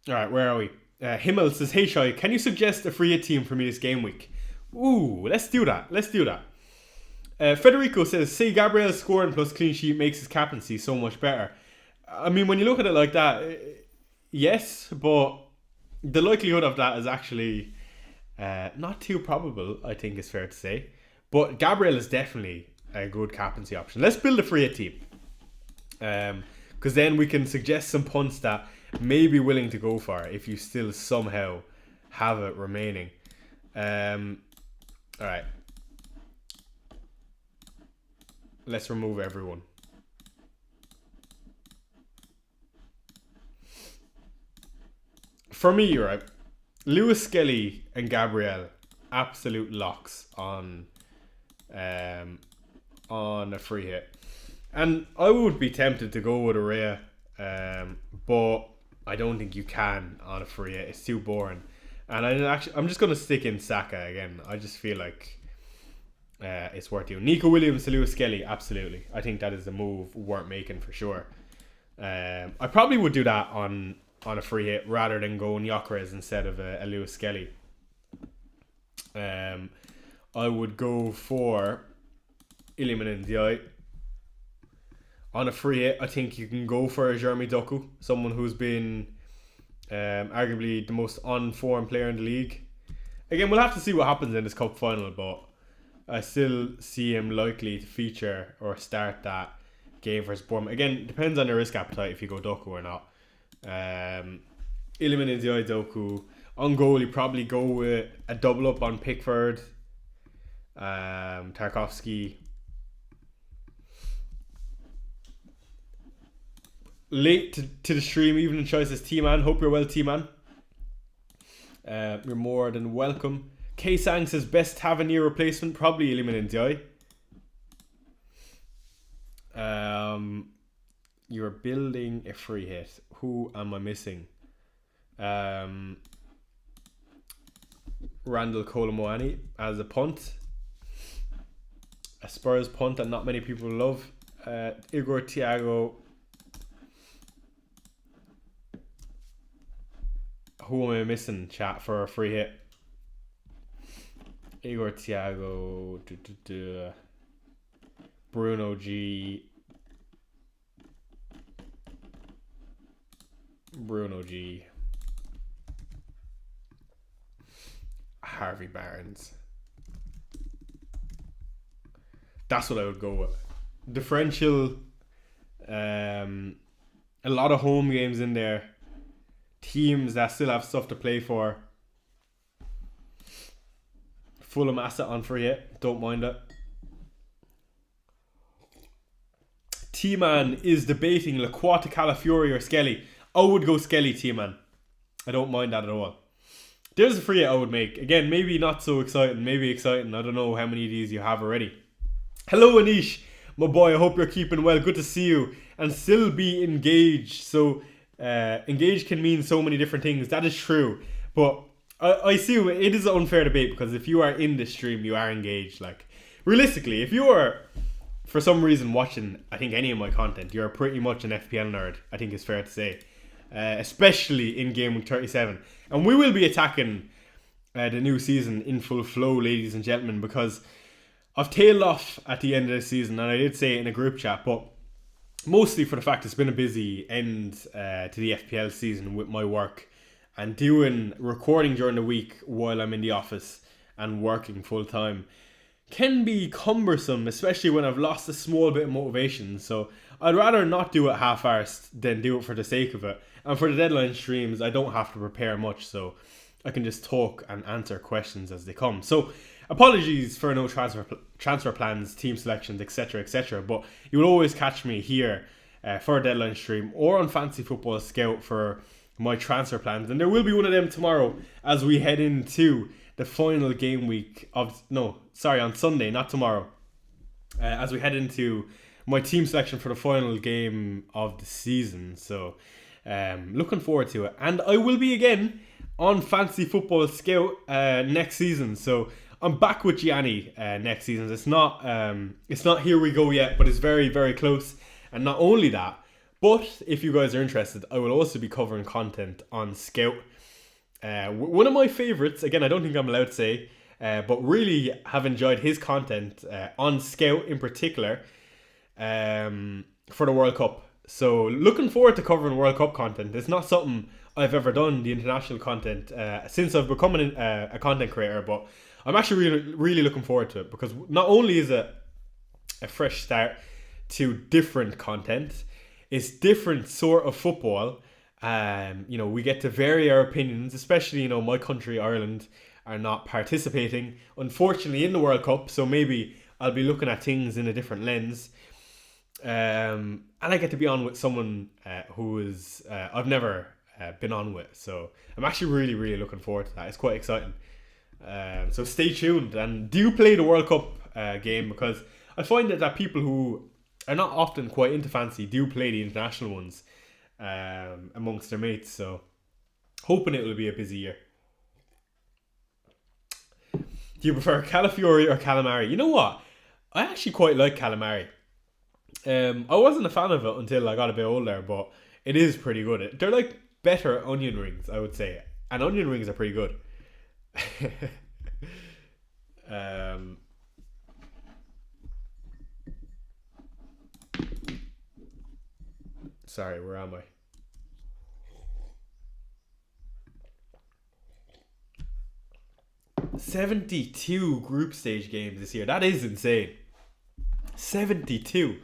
Alright, where are we? Himmel says, hey Shai, can you suggest a free hit team for me this game week? Ooh, let's do that. Federico says, say Gabriel's scoring plus clean sheet makes his captaincy so much better. I mean, when you look at it like that, Yes, but the likelihood of that is actually not too probable, I think is fair to say. But Gabriel is definitely a good captaincy option. Let's build a free hit team. Because then we can suggest some punts that may be willing to go for if you still somehow have it remaining. Alright. Let's remove everyone. For me, right, Lewis Skelly and Gabriel, absolute locks on a free hit. And I would be tempted to go with Araya, but I don't think you can on a free hit. It's too boring. And I'm just going to stick in Saka again. I just feel like it's worth doing. Nico Williams to Lewis Skelly, absolutely. I think that is a move worth making for sure. I probably would do that on a free hit rather than going Gyökeres instead of a Lewis Skelly. I would go for Iliman Ndiaye. On a free hit, I think you can go for a Jeremy Doku, someone who's been arguably the most on-form player in the league. Again, we'll have to see what happens in this cup final, but I still see him likely to feature or start that game versus Bournemouth. Again, depends on your risk appetite if you go Doku or not. Iliman Ndiaye, Doku. On goal, you probably go with a double up on Pickford, Tarkowski. Late to the stream, evening choices, T-Man. Hope you're well, T-Man. You're more than welcome. K-Sang says best Tavernier replacement, probably Iliman Ndiaye. You're building a free hit. Who am I missing? Randall Kolomoani as a punt. A Spurs punt that not many people love. Igor Thiago. Who am I missing, chat, for a free hit? Igor Thiago. Bruno G. Harvey Barnes. That's what I would go with. Differential. A lot of home games in there. Teams that still have stuff to play for. Fulham asset on free hit. Don't mind it. T-Man is debating Lacroix to Calafiori or Skelly. I would go Skelly, T-Man. I don't mind that at all. There's a free hit I would make. Again, maybe not so exciting. Maybe exciting. I don't know how many of these you have already. Hello, Anish. My boy, I hope you're keeping well. Good to see you. And still be engaged. So, engaged can mean so many different things. That is true. But I see it is an unfair debate because if you are in the stream, you are engaged. Like, realistically, if you are for some reason watching, I think, any of my content, you're pretty much an FPL nerd, I think it's fair to say. Especially in Game Week 37. And we will be attacking the new season in full flow, ladies and gentlemen, because I've tailed off at the end of the season, and I did say it in a group chat, but mostly for the fact it's been a busy end to the FPL season with my work and doing recording during the week while I'm in the office and working full time can be cumbersome, especially when I've lost a small bit of motivation. So I'd rather not do it half-arsed than do it for the sake of it. And for the deadline streams, I don't have to prepare much, so I can just talk and answer questions as they come. So apologies for no transfer plans, team selections, etc. But you will always catch me here for a deadline stream or on Fantasy Football Scout for my transfer plans. And there will be one of them tomorrow as we head into the final game week of... No, sorry, on Sunday, not tomorrow. As we head into my team selection for the final game of the season. So, looking forward to it. And I will be again on Fantasy Football Scout next season. So, I'm back with Gianni next season. It's not here we go yet, but it's very, very close. And not only that, but if you guys are interested, I will also be covering content on Scout. One of my favourites, again, I don't think I'm allowed to say, but really have enjoyed his content on Scout in particular for the World Cup. So looking forward to covering World Cup content. It's not something I've ever done the international content since I've become a content creator. But I'm actually really looking forward to it, because not only is it a fresh start to different content, it's different sort of football. We get to vary our opinions, especially, my country, Ireland, are not participating, unfortunately, in the World Cup. So maybe I'll be looking at things in a different lens. And I get to be on with someone who is I've never been on with. So I'm actually really, really looking forward to that. It's quite exciting. So stay tuned and do play the World Cup game, because I find that people who are not often quite into fantasy do play the international ones amongst their mates. So hoping it will be a busy year. Do you prefer Calafiori or calamari? You know what? I actually quite like calamari. I wasn't a fan of it until I got a bit older, but it is pretty good. They're like better onion rings, I would say. And onion rings are pretty good. Sorry, where am I? $72 group stage games this year. That is insane. 72.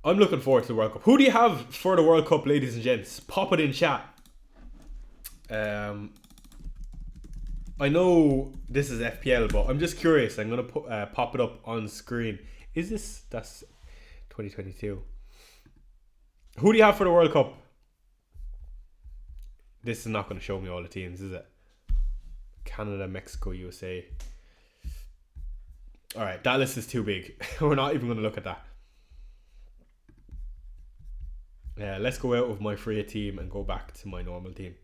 I'm looking forward to the World Cup. Who do you have for the World Cup, ladies and gents? Pop it in chat. I know this is FPL, but I'm just curious. I'm going to pop it up on screen. That's 2022. Who do you have for the World Cup? This is not going to show me all the teams, is it? Canada, Mexico, USA. Alright, that list is too big. We're not even going to look at that. Let's go out of my free team and go back to my normal team.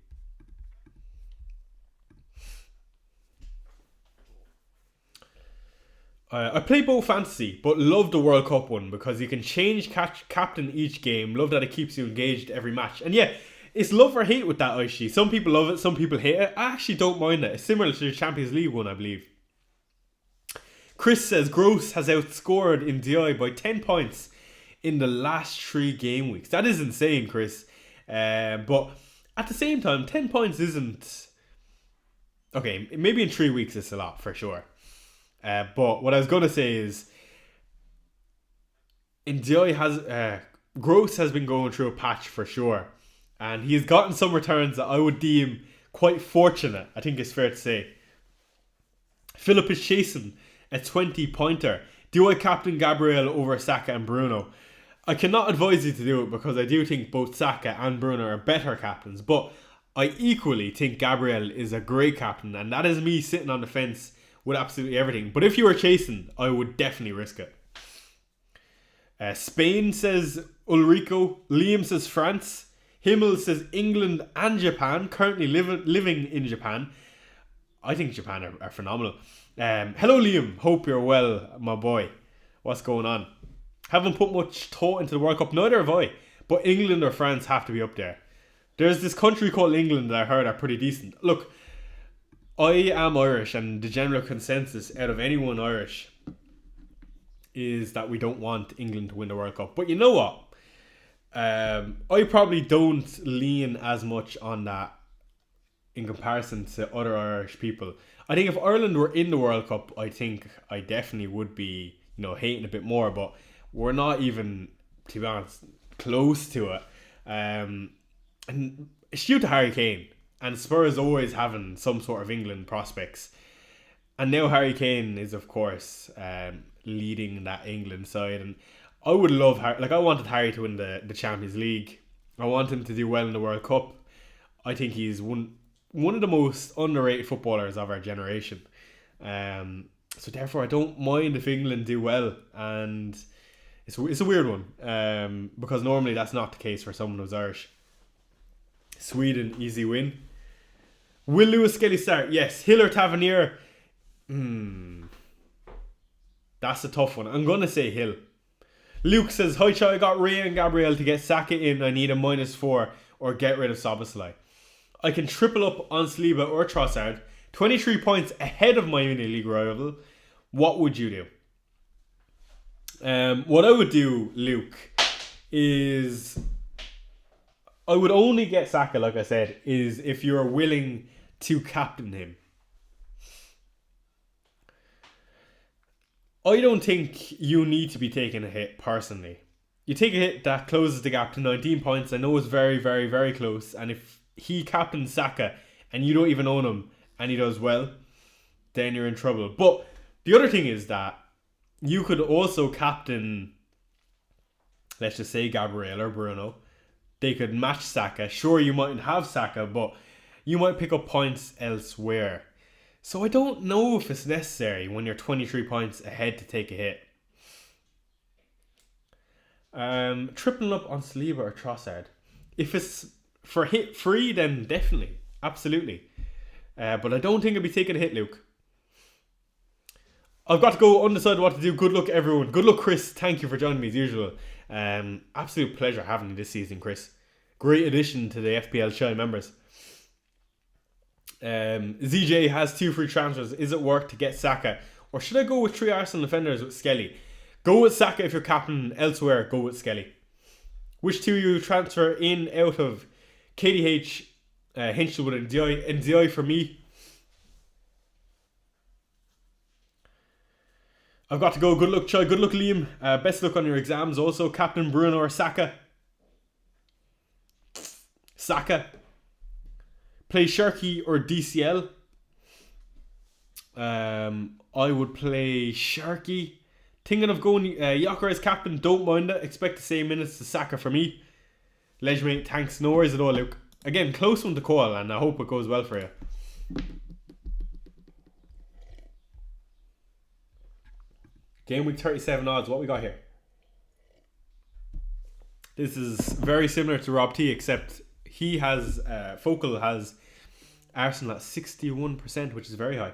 I play both fantasy, but love the World Cup one because you can change captain each game. Love that it keeps you engaged every match. And yeah, it's love or hate with that, Aishi. Some people love it, some people hate it. I actually don't mind it. It's similar to the Champions League one, I believe. Chris says Gross has outscored in DI by 10 points in the last 3 game weeks. That is insane, Chris. But at the same time, 10 points isn't... Okay, maybe in 3 weeks it's a lot, for sure. But what I was going to say is, Gross has been going through a patch for sure, and he has gotten some returns that I would deem quite fortunate. I think it's fair to say. Philip is chasing a 20-pointer. Do I captain Gabriel over Saka and Bruno? I cannot advise you to do it because I do think both Saka and Bruno are better captains, but I equally think Gabriel is a great captain, and that is me sitting on the fence with absolutely everything. But if you were chasing, I would definitely risk it. Spain says Ulrico. Liam says France. Himmel says England and Japan. Currently living in Japan. I think Japan are phenomenal. Hello Liam. Hope you're well, my boy. What's going on? Haven't put much thought into the World Cup. Neither have I. But England or France have to be up there. There's this country called England that I heard are pretty decent. Look, I am Irish, and the general consensus out of anyone Irish is that we don't want England to win the World Cup. But you know what? I probably don't lean as much on that in comparison to other Irish people. I think if Ireland were in the World Cup, I think I definitely would be, hating a bit more. But we're not even, to be honest, close to it. And it's due to Harry Kane. And Spurs always having some sort of England prospects. And now Harry Kane is, of course, leading that England side. And I would love Harry. I wanted Harry to win the Champions League. I want him to do well in the World Cup. I think he's one of the most underrated footballers of our generation. So therefore, I don't mind if England do well. And it's a weird one. Because normally that's not the case for someone who's Irish. Sweden, easy win. Will Lewis Skelly start? Yes. Hill or Tavernier? That's a tough one. I'm going to say Hill. Luke says, hi Chai, I got Ray and Gabriel to get Saka in. I need a -4 or get rid of Szoboszlai. I can triple up on Saliba or Trossard. 23 points ahead of my mini league rival. What would you do? What I would do, Luke, is I would only get Saka, like I said, is if you're willing to captain him. I don't think you need to be taking a hit, personally. You take a hit that closes the gap to 19 points. I know it's very, very, very close. And if he captains Saka and you don't even own him and he does well, then you're in trouble. But the other thing is that you could also captain, let's just say, Gabriel or Bruno. They could match Saka. Sure, you mightn't have Saka, but you might pick up points elsewhere. So I don't know if it's necessary when you're 23 points ahead to take a hit. Tripling up on Saliba or Trossard. If it's for hit free, then definitely. Absolutely. But I don't think I'll be taking a hit, Luke. I've got to go undecided what to do. Good luck, everyone. Good luck, Chris. Thank you for joining me as usual. Absolute pleasure having you this season, Chris. Great addition to the FPL Shy members. ZJ has 2 free transfers. Is it worth to get Saka? Or should I go with 3 Arsenal defenders with Skelly? Go with Saka if you're captain. Elsewhere, go with Skelly. Which 2 you transfer in out of? KDH, Hinchelwood and Ndiaye for me. I've got to go. Good luck, Chai. Good luck, Liam. Best luck on your exams also. Captain Bruno or Saka? Saka. Play Sharky or DCL? I would play Sharky. Thinking of going Yocker as captain. Don't mind it. Expect the same minutes to Saka for me. Legemate, thanks. No worries at all, Luke. Again, close one to call, and I hope it goes well for you. Game week 37 odds. What we got here? This is very similar to Rob T, except he has Focal has Arsenal at 61%, which is very high.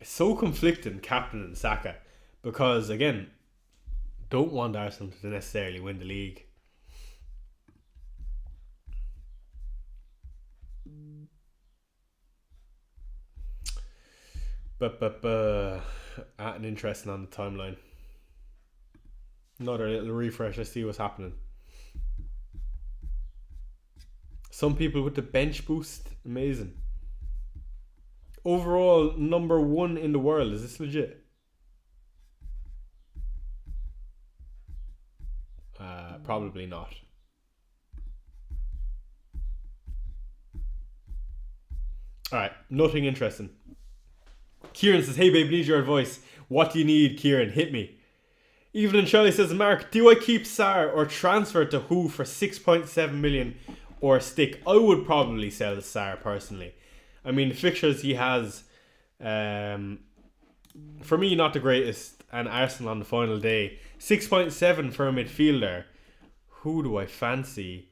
It's so conflicting, captain and Saka, because again, don't want Arsenal to necessarily win the league. But at an interesting on the timeline. Another little refresh. Let's see what's happening. Some people with the bench boost, amazing. Overall, number 1 in the world. Is this legit? Probably not. Alright, nothing interesting. Kieran says, hey babe, need your advice. What do you need, Kieran? Hit me. Evelyn Shirley says, Mark, do I keep Sarr or transfer to who for 6.7 million or stick? I would probably sell Sarr personally. I mean, the fixtures he has, for me, not the greatest, and Arsenal on the final day. 6.7 for a midfielder. Who do I fancy?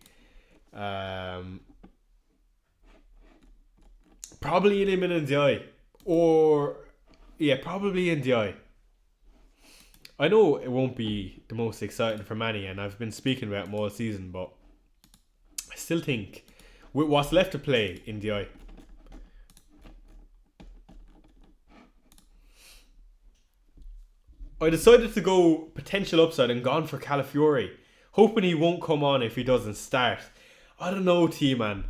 Probably him in Ndiaye. Or, yeah, probably Ndiaye. I know it won't be the most exciting for many, and I've been speaking about him all season, but I still think with what's left to play, Ndiaye. I decided to go potential upside and gone for Calafiori, hoping he won't come on if he doesn't start. I don't know, T-man.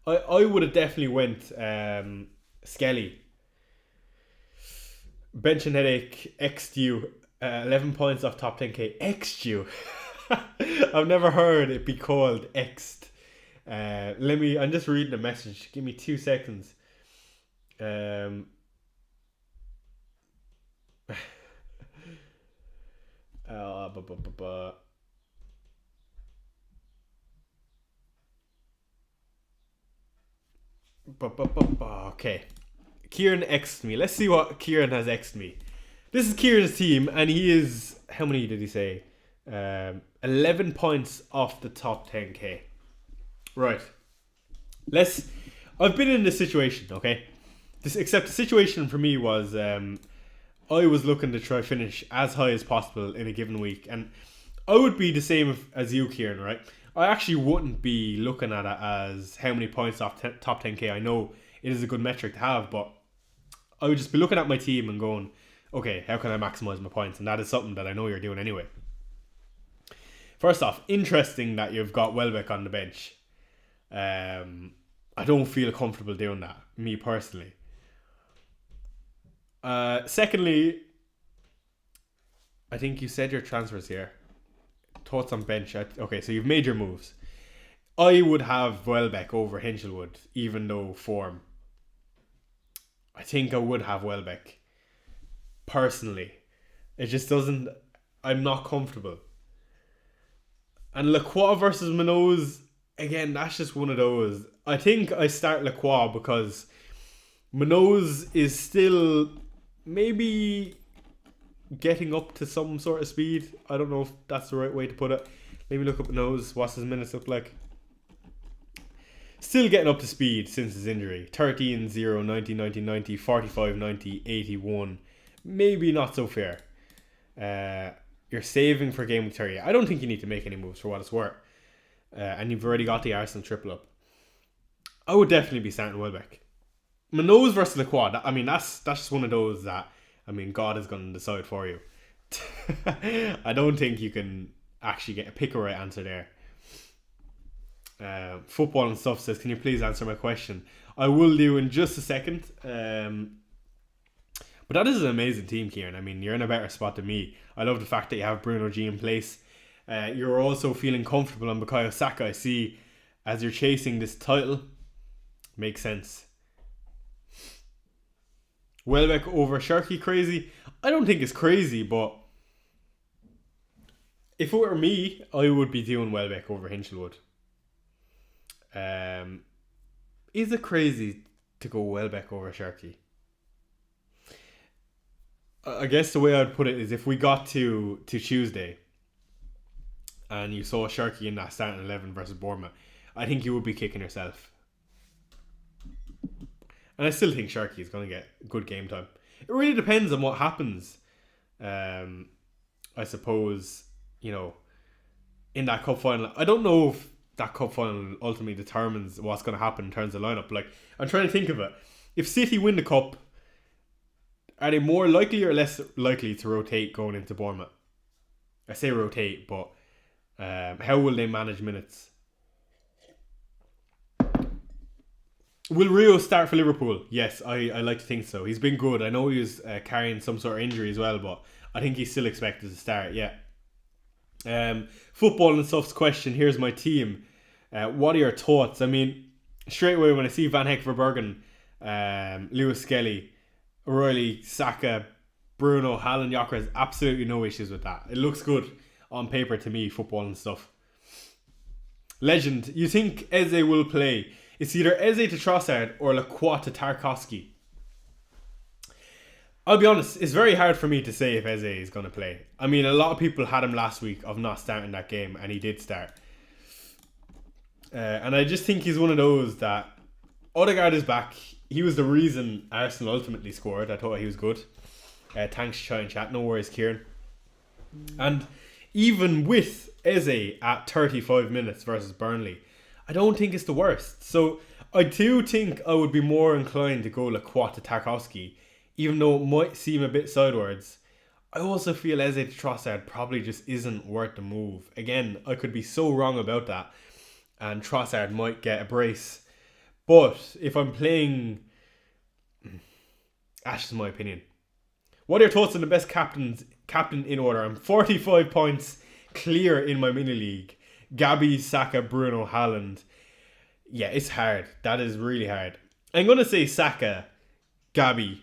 I would have definitely went Skelly. Bench and headache, XDU, 11 points off top 10k. XDU. I've never heard it be called X'd. I'm just reading a message. Give me 2 seconds. Okay. Kieran X'd me. Let's see what Kieran has X'd me. This is Kieran's team, and he is, how many did he say? 11 points off the top 10k. Right. I've been in this situation, okay? Except the situation for me was I was looking to try finish as high as possible in a given week, and I would be the same as you, Kieran, right? I actually wouldn't be looking at it as how many points off top 10k. I know it is a good metric to have, but I would just be looking at my team and going, okay, how can I maximise my points? And that is something that I know you're doing anyway. First off, interesting that you've got Welbeck on the bench. I don't feel comfortable doing that, me personally. Secondly, I think you said your transfers here. Thoughts on bench. Okay, so you've made your moves. I would have Welbeck over Hinchelwood, even though form. I think I would have Welbeck. Personally. It just doesn't... I'm not comfortable. And Lacroix versus Munoz, again, that's just one of those. I think I start Lacroix because Munoz is still maybe getting up to some sort of speed. I don't know if that's the right way to put it. Maybe look up Munoz. What's his minutes look like? Still getting up to speed since his injury. 13, 0, 90, 90, 90, 45, 90, 81. Maybe not so fair. You're saving for game week 30. I don't think you need to make any moves for what it's worth. And you've already got the Arsenal triple up. I would definitely be starting Welbeck. Munoz versus Lacroix. That's just one of those that, God is going to decide for you. I don't think you can actually pick a right answer there. Football and stuff says, can you please answer my question? I will do in just a second. But that is an amazing team, Kieran. You're in a better spot than me. I love the fact that you have Bruno G in place. You're also feeling comfortable on Bukayo Saka. I see as you're chasing this title. Makes sense. Welbeck over Sharky, crazy? I don't think it's crazy, but if it were me, I would be doing Welbeck over Hinchelwood. Is it crazy to go Welbeck over Sharky? I guess the way I'd put it is if we got to Tuesday and you saw Sharky in that starting 11 versus Bournemouth, I think you would be kicking yourself. And I still think Sharky is going to get good game time. It really depends on what happens. I suppose, in that cup final. I don't know if that cup final ultimately determines what's going to happen in terms of lineup. I'm trying to think of it. If City win the cup, are they more likely or less likely to rotate going into Bournemouth? I say rotate, but how will they manage minutes? Will Rio start for Liverpool? Yes, I like to think so. He's been good. I know he was carrying some sort of injury as well, but I think he's still expected to start, yeah. Football and stuff's question. Here's my team. What are your thoughts? Straight away when I see Van Heck Verbergen, Lewis Skelly, O'Reilly, Saka, Bruno, Haaland, Gyökeres, absolutely no issues with that. It looks good on paper to me, football and stuff. Legend, you think Eze will play? It's either Eze to Trossard or Lacroix to Tarkowski. I'll be honest, it's very hard for me to say if Eze is going to play. A lot of people had him last week of not starting that game, and he did start. And I just think he's one of those that Odegaard is back. He was the reason Arsenal ultimately scored. I thought he was good. Thanks, Chai and Chat. No worries, Kieran. And even with Eze at 35 minutes versus Burnley, I don't think it's the worst. So I do think I would be more inclined to go Lacroix to Tarkowski, even though it might seem a bit sidewards. I also feel Eze to Trossard probably just isn't worth the move. Again, I could be so wrong about that, and Trossard might get a brace. But if I'm playing... That's just my opinion. What are your thoughts on the best captain in order? I'm 45 points clear in my mini league. Gabby, Saka, Bruno, Haaland. Yeah, it's hard. That is really hard. I'm going to say Saka, Gabby,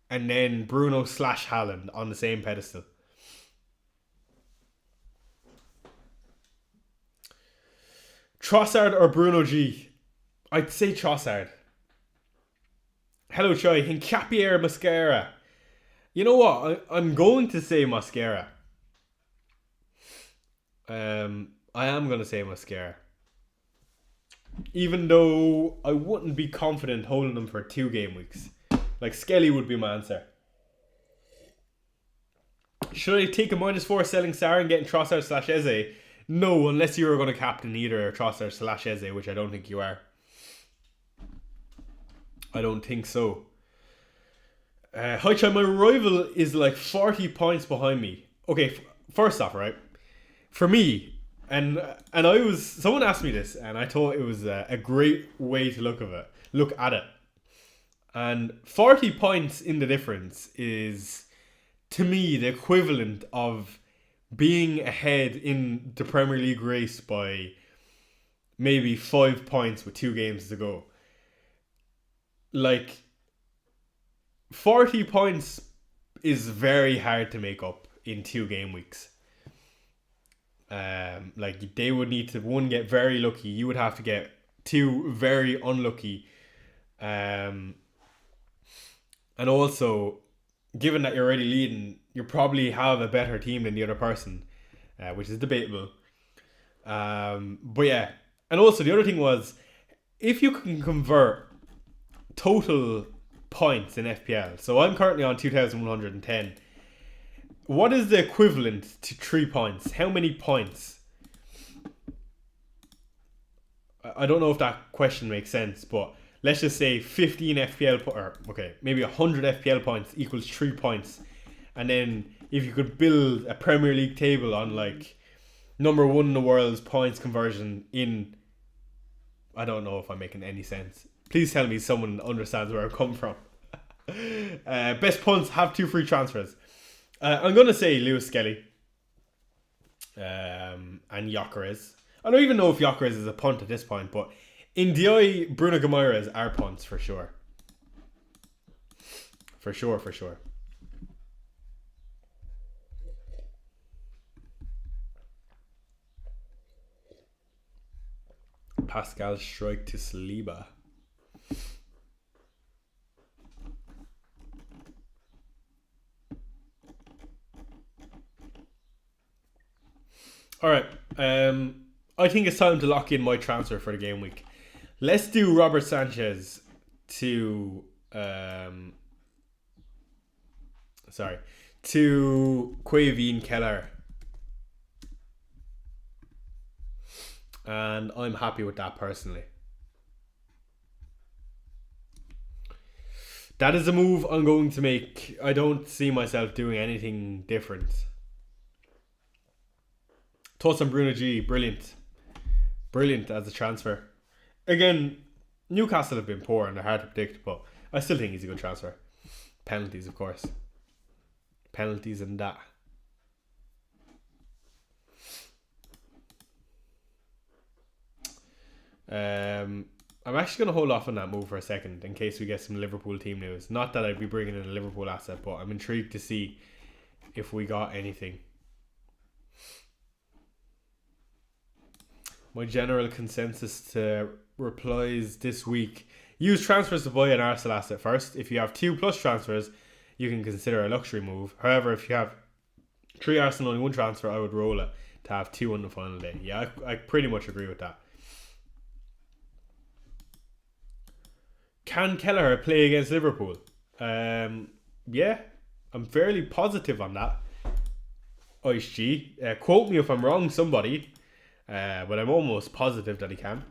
and then Bruno / Haaland on the same pedestal. Trossard or Bruno G? I'd say Trossard. Hello, Choi. Hincapié Mascara. You know what? I'm going to say Mascara. I am going to say Mascara. Even though I wouldn't be confident holding them for 2 game weeks. Skelly would be my answer. Should I take a -4 selling Sarr and getting Trossard / Eze? No, unless you were going to captain either Trossard / Eze, which I don't think you are. I don't think so. Haichai, my rival is like 40 points behind me. Okay, first off, right? For me, and I was someone asked me this, and I thought it was a great way to look at it. And 40 points in the difference is, to me, the equivalent of being ahead in the Premier League race by maybe 5 points with 2 games to go. Like, 40 points is very hard to make up in 2 game weeks. Like, they would need to, one, get very lucky. You would have to get 2 very unlucky. And also, given that you're already leading, you probably have a better team than the other person, which is debatable. But yeah. And also, the other thing was, if you can convert total points in FPL, so I'm currently on 2,110. What is the equivalent to 3 points? How many points? I don't know if that question makes sense, but let's just say 15 FPL, or okay, maybe 100 FPL points equals 3 points. And then if you could build a Premier League table on like number 1 in the world's points conversion in, I don't know if I'm making any sense. Please tell me someone understands where I've come from. Best punts have 2 free transfers. I'm going to say Lewis Skelly and Gyökeres. I don't even know if Gyökeres is a punt at this point, but in DI, Bruno Guimaraes are punts for sure. For sure. Pascal Strike to Saliba. Alright, I think it's time to lock in my transfer for the game week. Let's do Robert Sanchez to Quaveen Keller. And I'm happy with that personally. That is a move I'm going to make. I don't see myself doing anything different. Thoughts on Bruno G? Brilliant as a transfer. Again, Newcastle have been poor and they're hard to predict, but I still think he's a good transfer. Penalties, of course. Penalties and that. I'm actually going to hold off on that move for a second in case we get some Liverpool team news. Not that I'd be bringing in a Liverpool asset, but I'm intrigued to see if we got anything. My general consensus to replies this week: use transfers to buy an Arsenal asset first. If you have 2 plus transfers, you can consider a luxury move. However, if you have 3 Arsenal and 1 transfer, I would roll it to have 2 on the final day. Yeah, I pretty much agree with that. Can Kelleher play against Liverpool? Yeah, I'm fairly positive on that. Ice G, quote me if I'm wrong, somebody. But I'm almost positive that he can.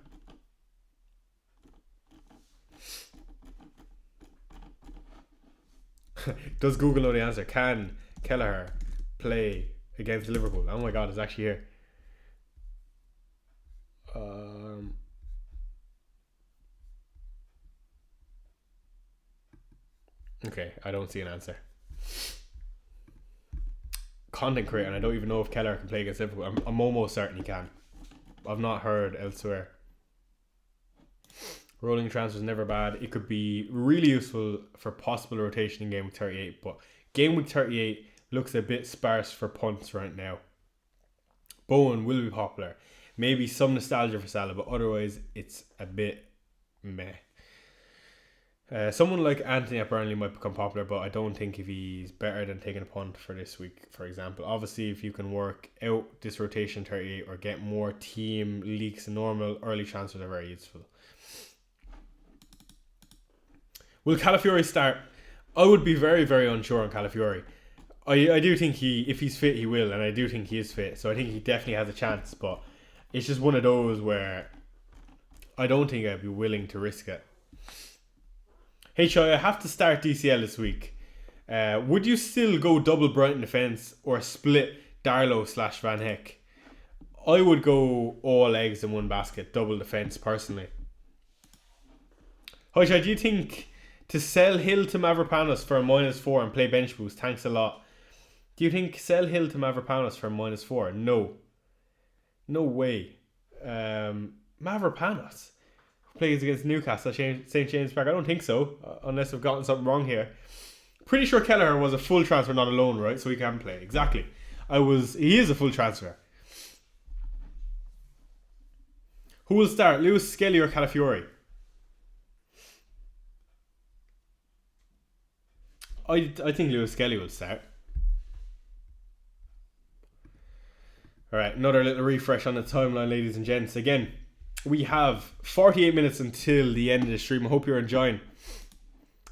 Does Google know the answer? Can Kelleher play against Liverpool? Oh my god, it's actually here. Okay, I don't see an answer. Content creator, and I don't even know if Kelleher can play against Liverpool. I'm almost certain he can. I've not heard elsewhere. Rolling transfer is never bad. It could be really useful for possible rotation in game week 38, but game week 38 looks a bit sparse for punts right now. Bowen will be popular. Maybe some nostalgia for Salah, but otherwise it's a bit meh. Someone like Anthony at Burnley might become popular, but I don't think if he's better than taking a punt for this week, for example. Obviously, if you can work out this rotation 38 or get more team leaks than normal, early transfers are very useful. Will Calafiori start? I would be very, very unsure on Calafiori. I do think if he's fit, he will, and I do think he is fit, so I think he definitely has a chance, but it's just one of those where I don't think I'd be willing to risk it. Hey, Choi, I have to start DCL this week. Would you still go double Brighton defence or split Darlow/Van Heck? I would go all eggs in one basket, double defence personally. Hoisha, do you think to sell Hill to Mavropanos for a -4 and play bench boost? Thanks a lot. Do you think sell Hill to Mavropanos for a -4? No. No way. Mavropanos plays against Newcastle at St. James Park. I don't think so, unless I've gotten something wrong here. Pretty sure Kelleher was a full transfer, not a loan, right? So he can play. Exactly. He is a full transfer. Who will start? Lewis Skelly or Calafiori? I think Lewis Skelly will start. Alright, another little refresh on the timeline, ladies and gents. Again, we have 48 minutes until the end of the stream. I hope you're enjoying.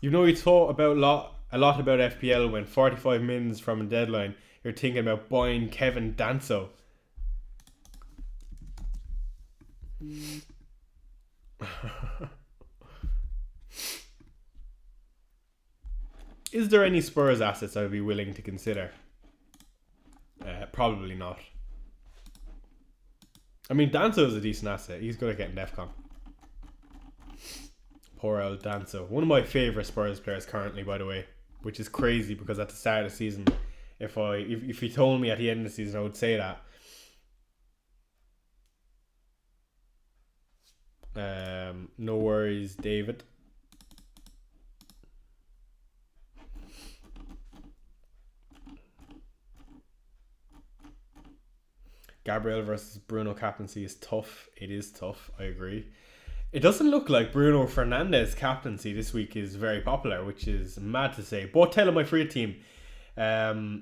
You know, we thought about a lot about FPL when 45 mins from a deadline. You're thinking about buying Kevin Danso. Is there any Spurs assets I would be willing to consider? Probably not. I mean, Danso is a decent asset. He's good at getting DEFCON. Poor old Danso. One of my favourite Spurs players currently, by the way. Which is crazy because at the start of the season, if he told me at the end of the season, I would say that. No worries, David. Gabriel versus Bruno captaincy is tough. It is tough, I agree. It doesn't look like Bruno Fernandes captaincy this week is very popular, which is mad to say. But tell him my free team. How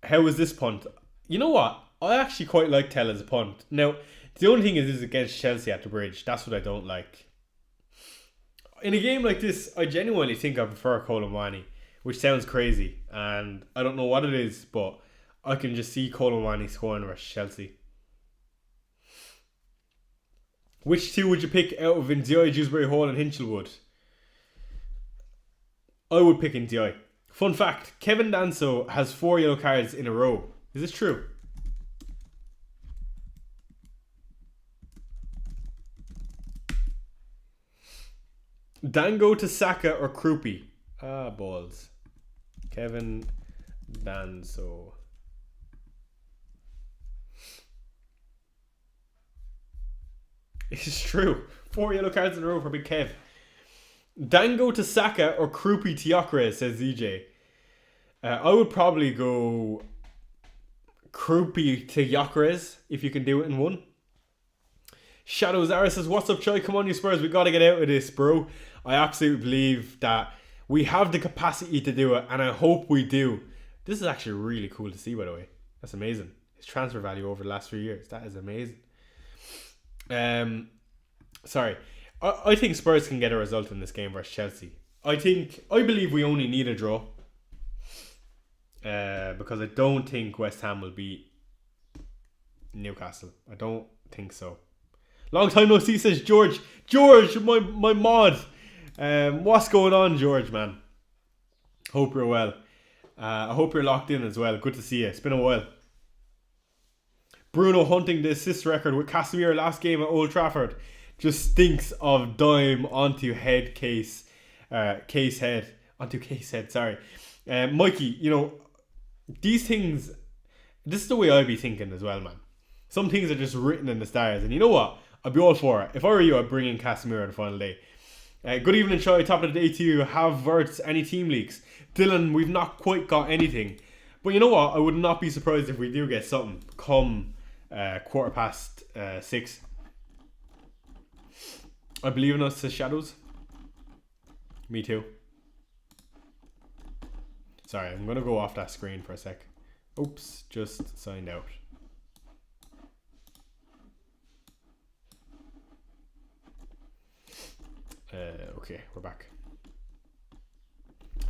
was this punt? You know what? I actually quite like Tell as a punt. Now, the only thing is against Chelsea at the bridge. That's what I don't like. In a game like this, I genuinely think I prefer Colomwani, which sounds crazy. And I don't know what it is, but I can just see Colomwani scoring versus Chelsea. Which two would you pick out of Ndiaye, Dewsbury Hall and Hinchelwood? I would pick Ndiaye. Fun fact, Kevin Danso has 4 yellow cards in a row. Is this true? Dango to Saka or Krupi? Ah, balls. Kevin Danso. It's true. 4 yellow cards in a row for Big Kev. Dango to Saka or Krupi to Gyökeres, says EJ. I would probably go Krupi to Gyökeres if you can do it in one. Shadow Zara says, what's up, Choi? Come on, you Spurs. We got to get out of this, bro. I absolutely believe that we have the capacity to do it, and I hope we do. This is actually really cool to see, by the way. That's amazing. His transfer value over the last 3 years. That is amazing. Sorry. I think Spurs can get a result in this game versus Chelsea. I believe we only need a draw. Because I don't think West Ham will beat Newcastle. I don't think so. Long time no see, says George. George, my mod. What's going on, George, man? Hope you're well. I hope you're locked in as well. Good to see you. It's been a while. Bruno hunting the assist record with Casemiro last game at Old Trafford. Just stinks of dime onto case head. Sorry. Mikey, you know, these things, this is the way I'd be thinking as well, man. Some things are just written in the stars. And you know what? I'd be all for it. If I were you, I'd bring in Casemiro the final day. Good evening, Troy. Top of the day to you. Have Verts any team leaks? Dylan, we've not quite got anything. But you know what? I would not be surprised if we do get something come 6:15. I believe in us, says Shadows. Me too. Sorry, I'm going to go off that screen for a sec. Oops, just signed out. Okay, we're back.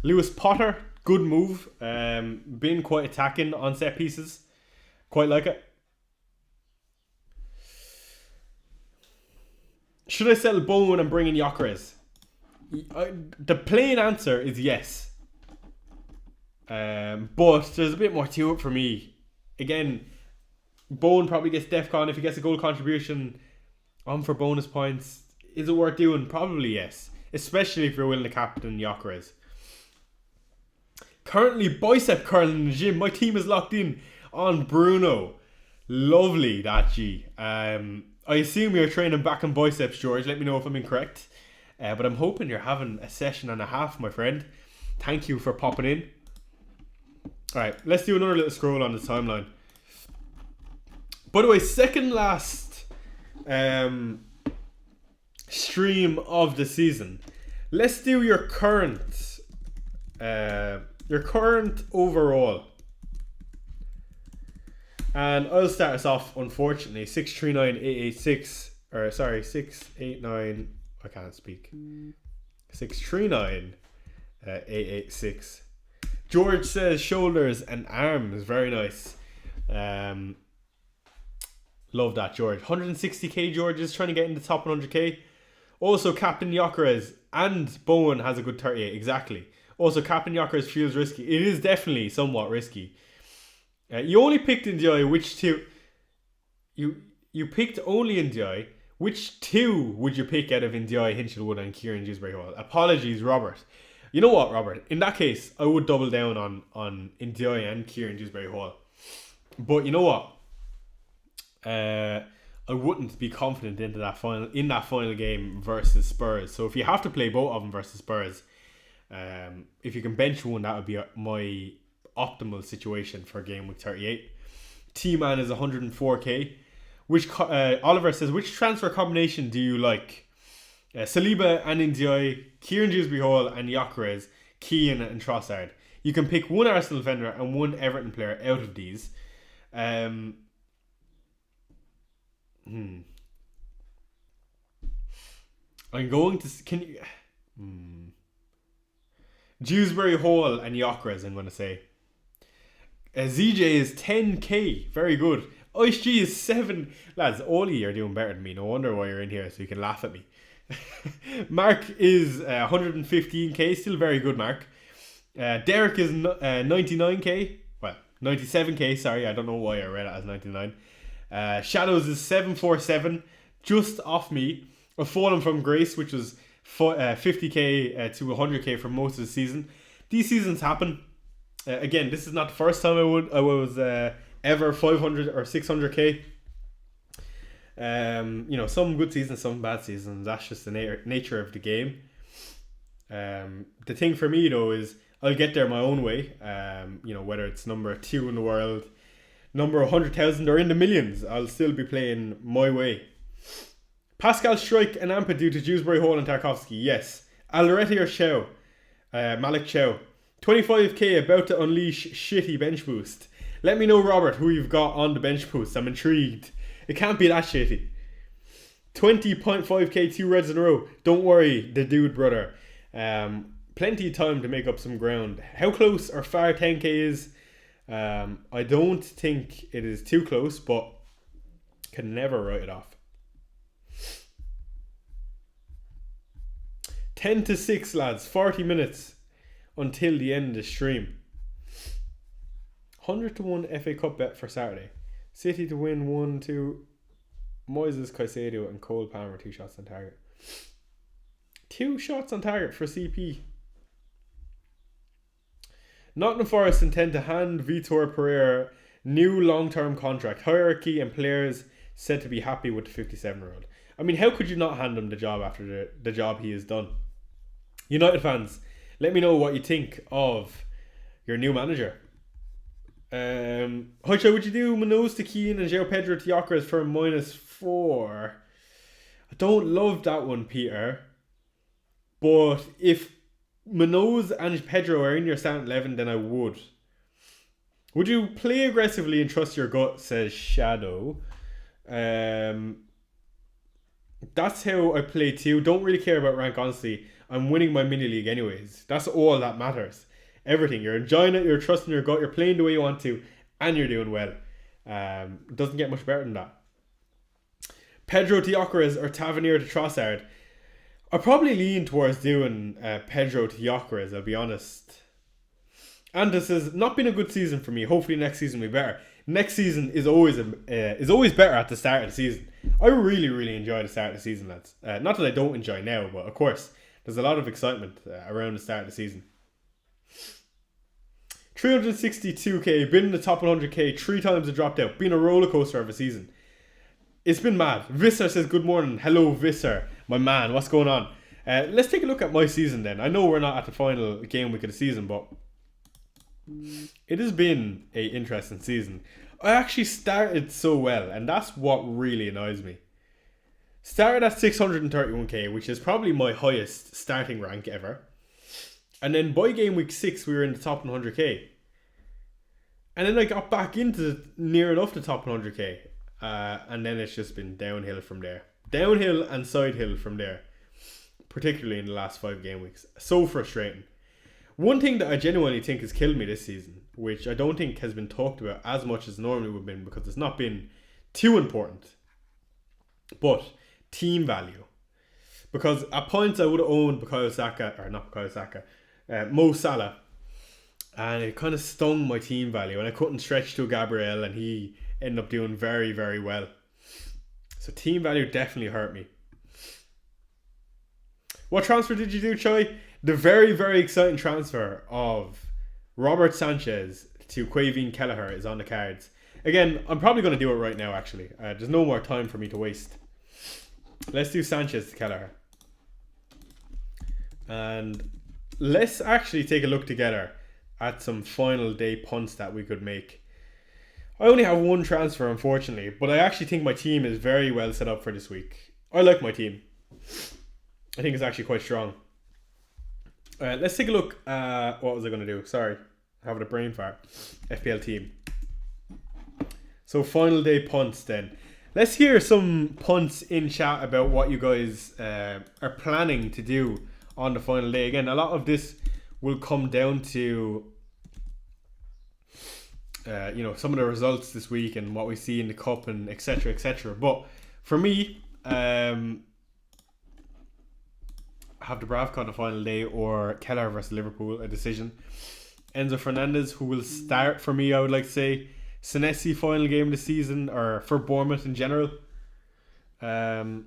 Lewis Potter, good move. Been quite attacking on set pieces. Quite like it. Should I sell Bowen and bring in Gyökeres? The plain answer is yes. But there's a bit more to it for me. Again, Bowen probably gets DEFCON. If he gets a goal contribution on for bonus points, is it worth doing? Probably yes. Especially if you're willing to captain Gyökeres. Currently bicep curling in the gym. My team is locked in on Bruno. Lovely, that G. I assume you're training back in biceps, George. Let me know if I'm incorrect. But I'm hoping you're having a session and a half, my friend. Thank you for popping in. Alright, let's do another little scroll on the timeline. By the way, second last stream of the season. Let's do your current overall. And I'll start us off, unfortunately. 639,886, or sorry, 689, I can't speak. 639,886. George says shoulders and arms, very nice. Love that, George. 160k, George is trying to get in the top 100k. Also, Captain Gyökeres and Bowen has a good 38, exactly. Also, Captain Gyökeres feels risky. It is definitely somewhat risky. You only picked Ndiaye, which two? You picked only Ndiaye. Which two would you pick out of Ndiaye, Hinchelwood and Kieran Dewsbury Hall? Apologies, Robert. You know what, Robert? In that case, I would double down on Ndiaye and Kieran Dewsbury Hall. But you know what? I wouldn't be confident in that final game versus Spurs. So if you have to play both of them versus Spurs, if you can bench one, that would be my optimal situation for game week 38. T-Man is 104k. Which Oliver says, which transfer combination do you like? Saliba and Ndiaye, Kieran Dewsbury Hall and Gyökeres, Keane and Trossard. You can pick one Arsenal defender and one Everton player out of these. I'm going to... Can you... Dewsbury Hall and Gyökeres, I'm going to say. ZJ is 10k. Very good. Ice G is 7. Lads, all of you are doing better than me. No wonder why you're in here, so you can laugh at me. Mark is 115k. Still very good, Mark. Derek is 99k. Well, 97k. Sorry, I don't know why I read it as 99. Shadows is 747. Just off me. I've fallen from grace, which was 50k to 100k for most of the season. These seasons happen. Again, this is not the first time I was ever 500 or 600k. Some good seasons, some bad seasons. That's just the nature of the game. The thing for me though is I'll get there my own way. Whether it's number 2 in the world, number 100,000 or in the millions, I'll still be playing my way. Pascal Strike and Ampadu to Dewsbury Hall and Tarkovsky. Yes. Alderete or Chow. Malik Chow. 25k about to unleash shitty bench boost. Let me know, Robert, who you've got on the bench boost. I'm intrigued. It can't be that shitty. 20.5k, 2 reds in a row. Don't worry, the dude, brother. Plenty of time to make up some ground. How close or far 10k is? I don't think it is too close, but can never write it off. 10 to 6, lads. 40 minutes until the end of the stream. 100 to 1 FA Cup bet for Saturday. City to win 1-2. Moises Caicedo and Cole Palmer 2 shots on target. 2 shots on target for CP. Nottingham Forest intend to hand Vitor Pereira new long-term contract. Hierarchy and players said to be happy with the 57-year-old. I mean, how could you not hand him the job after the job he has done? United fans, let me know what you think of your new manager. Hoicha, would you do Munoz to Keane and João Pedro to Gyökeres for -4? I don't love that one, Peter. But if Munoz and Pedro are in your starting 11, then I would. Would you play aggressively and trust your gut, says Shadow. That's how I play too. Don't really care about rank, honestly. I'm winning my mini league anyways. That's all that matters. Everything. You're enjoying it, you're trusting your gut, you're playing the way you want to, and you're doing well. It doesn't get much better than that. Pedro to Gyökeres or Tavernier to Trossard. I probably lean towards doing Pedro to Gyökeres, I'll be honest. And this has not been a good season for me. Hopefully next season will be better. Next season is always better at the start of the season. I really, really enjoy the start of the season, lads. Not that I don't enjoy now, but of course, there's a lot of excitement around the start of the season. 362k, been in the top 100k 3 times and dropped out. Been a roller coaster of a season. It's been mad. Visser says good morning. Hello, Visser, my man. What's going on? Let's take a look at my season then. I know we're not at the final game week of the season, but it has been a interesting season. I actually started so well, and that's what really annoys me. Started at 631k, which is probably my highest starting rank ever. And then by game week 6, we were in the top 100k. And then I got back into near enough the top 100k. And then it's just been downhill from there. Downhill and side hill from there. Particularly in the last 5 game weeks. So frustrating. One thing that I genuinely think has killed me this season, which I don't think has been talked about as much as normally would have been because it's not been too important, but team value. Because at points I would have owned Mo Salah, and it kind of stung my team value, and I couldn't stretch to Gabriel, and he ended up doing very, very well. So team value definitely hurt me. What transfer did you do, Choi? The very, very exciting transfer of Robert Sanchez to Quaveen Kelleher is on the cards. Again, I'm probably going to do it right now, actually. There's no more time for me to waste. Let's do Sanchez to Kelleher. And let's actually take a look together at some final day punts that we could make. I only have one transfer, unfortunately, but I actually think my team is very well set up for this week. I like my team. I think it's actually quite strong. Let's take a look. What was I going to do? Sorry, having a brain fart. FPL team. So final day punts then. Let's hear some punts in chat about what you guys are planning to do on the final day. Again, a lot of this will come down to some of the results this week and what we see in the cup and etc, etc. But for me, have the Bravca on the final day or Kelleher versus Liverpool, a decision. Enzo Fernandez, who will start for me, I would like to say. Senesi final game of the season, or for Bournemouth in general. I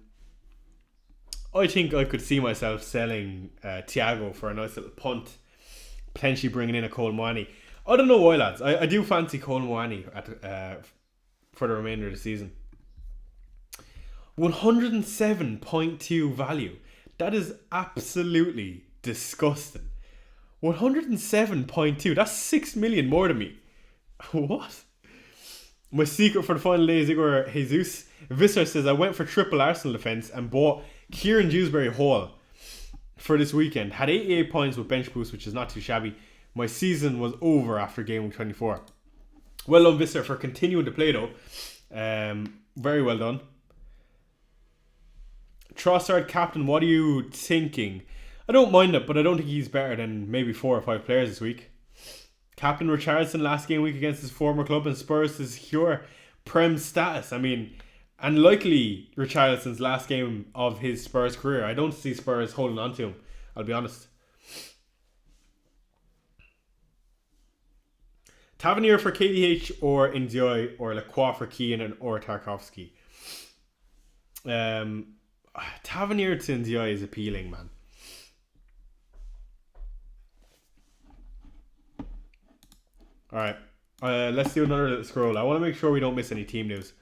think I could see myself selling Thiago for a nice little punt, potentially bringing in a Cole Mwani. I don't know why, lads. I do fancy Cole Mwani for the remainder of the season. 107.2 value. That is absolutely disgusting. 107.2. That's 6 million more than me. What? My secret for the final day is Igor Jesus. Visser says I went for triple Arsenal defence and bought Kieran Dewsbury Hall for this weekend. Had 88 points with bench boost, which is not too shabby. My season was over after game week 24. Well done, Visser, for continuing to play though. Very well done. Trossard captain, what are you thinking? I don't mind it, but I don't think he's better than maybe 4 or 5 players this week. Captain Richarlison last game week against his former club and Spurs to secure Prem status. I mean, and likely Richarlison's last game of his Spurs career. I don't see Spurs holding on to him, I'll be honest. Tavernier for KDH or Enjoy or Lacroix for Keane or Tarkovsky. Tavernier to Enjoy is appealing, man. Alright, let's do another little scroll. I want to make sure we don't miss any team news.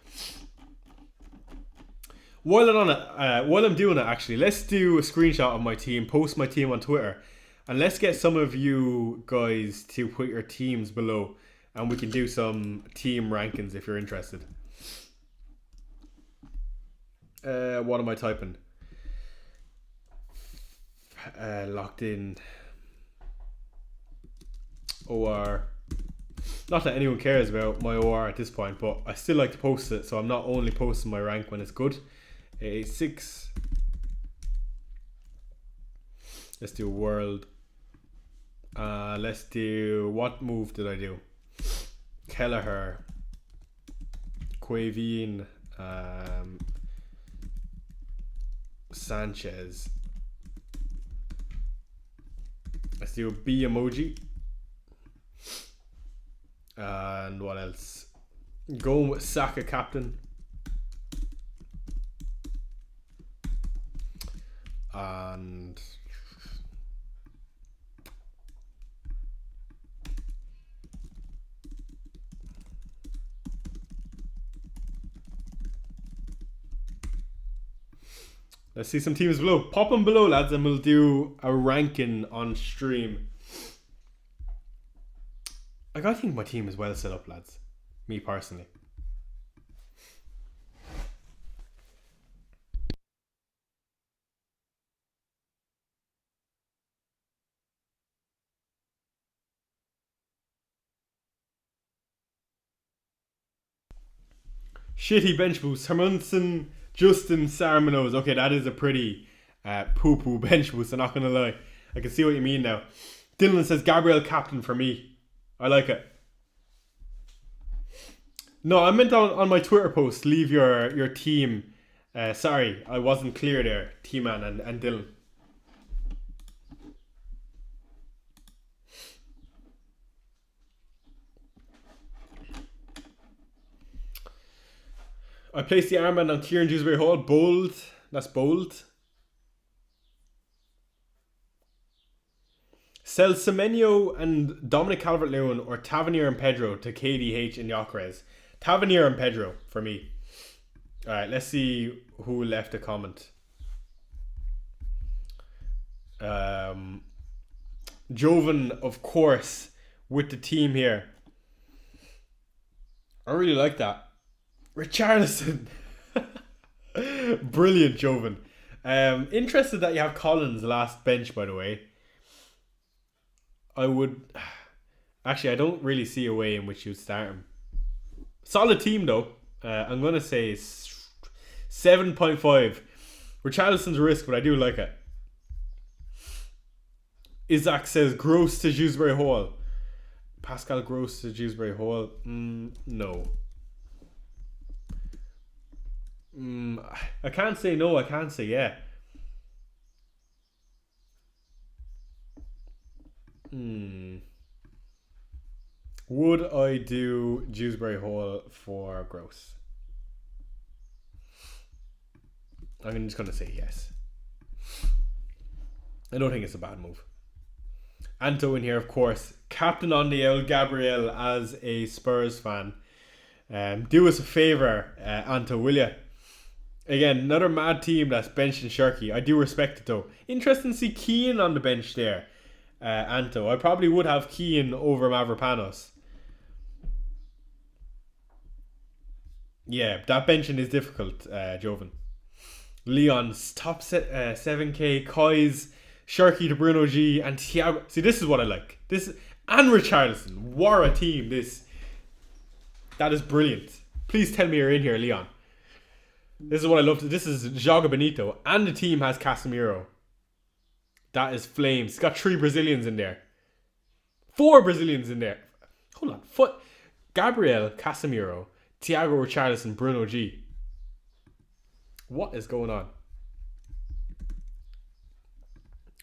While I'm doing it, actually, let's do a screenshot of my team, post my team on Twitter, and let's get some of you guys to put your teams below, and we can do some team rankings if you're interested. What am I typing? Locked in. OR. Not that anyone cares about my OR at this point, but I still like to post it, so I'm not only posting my rank when it's good. 6. Let's do world. Let's do, what move did I do? Kelleher, Quaveen, Sanchez. Let's do a B emoji. And what else? Going with Saka captain. And let's see some teams below. Pop them below, lads, and we'll do a ranking on stream. Like, I think my team is well set up, lads. Me personally. Shitty bench boost. Hermanson, Justin, Sarmanos. Okay, that is a pretty poo-poo bench boost, I'm not going to lie. I can see what you mean now. Dylan says Gabriel captain for me. I like it. No, I meant on my Twitter post, leave your team. Sorry, I wasn't clear there, T-Man and Dylan. I placed the armband on Kieran Dewsbury Hall. Bold. That's bold. Sell Semenyo and Dominic Calvert-Lewin or Tavernier and Pedro to KDH and Gyökeres. Tavernier and Pedro for me. Alright, let's see who left a comment. Joven, of course, with the team here. I really like that. Richarlison. Brilliant, Joven. Interested that you have Collins last bench, by the way. I would... Actually, I don't really see a way in which you'd start him. Solid team, though. I'm going to say 7.5. Richarlison's a risk, but I do like it. Isaac says Gross to Dewsbury Hall. Pascal Gross to Dewsbury Hall. No. I can't say no, I can't say yeah. Would I do Dewsbury Hall for Gross? I'm just going to say yes. I don't think it's a bad move. Anto in here, of course. Captain on the old Gabriel as a Spurs fan. Do us a favour, Anto, will you? Again, another mad team that's benching Shirky. I do respect it though. Interesting to see Keane on the bench there, Anto. I probably would have Keane over Mavropanos. Yeah, that benching is difficult, Joven. Leon's top 7k, Kai's, Shirky to Bruno G, and Thiago. See, this is what I like. And Richarlison. What a team this. That is brilliant. Please tell me you're in here, Leon. This is what I love. This is Joga Benito. And the team has Casemiro. That is flames. It's got 3 Brazilians in there. 4 Brazilians in there. Hold on. Gabriel, Casemiro, Thiago Richarlison, Bruno G. What is going on?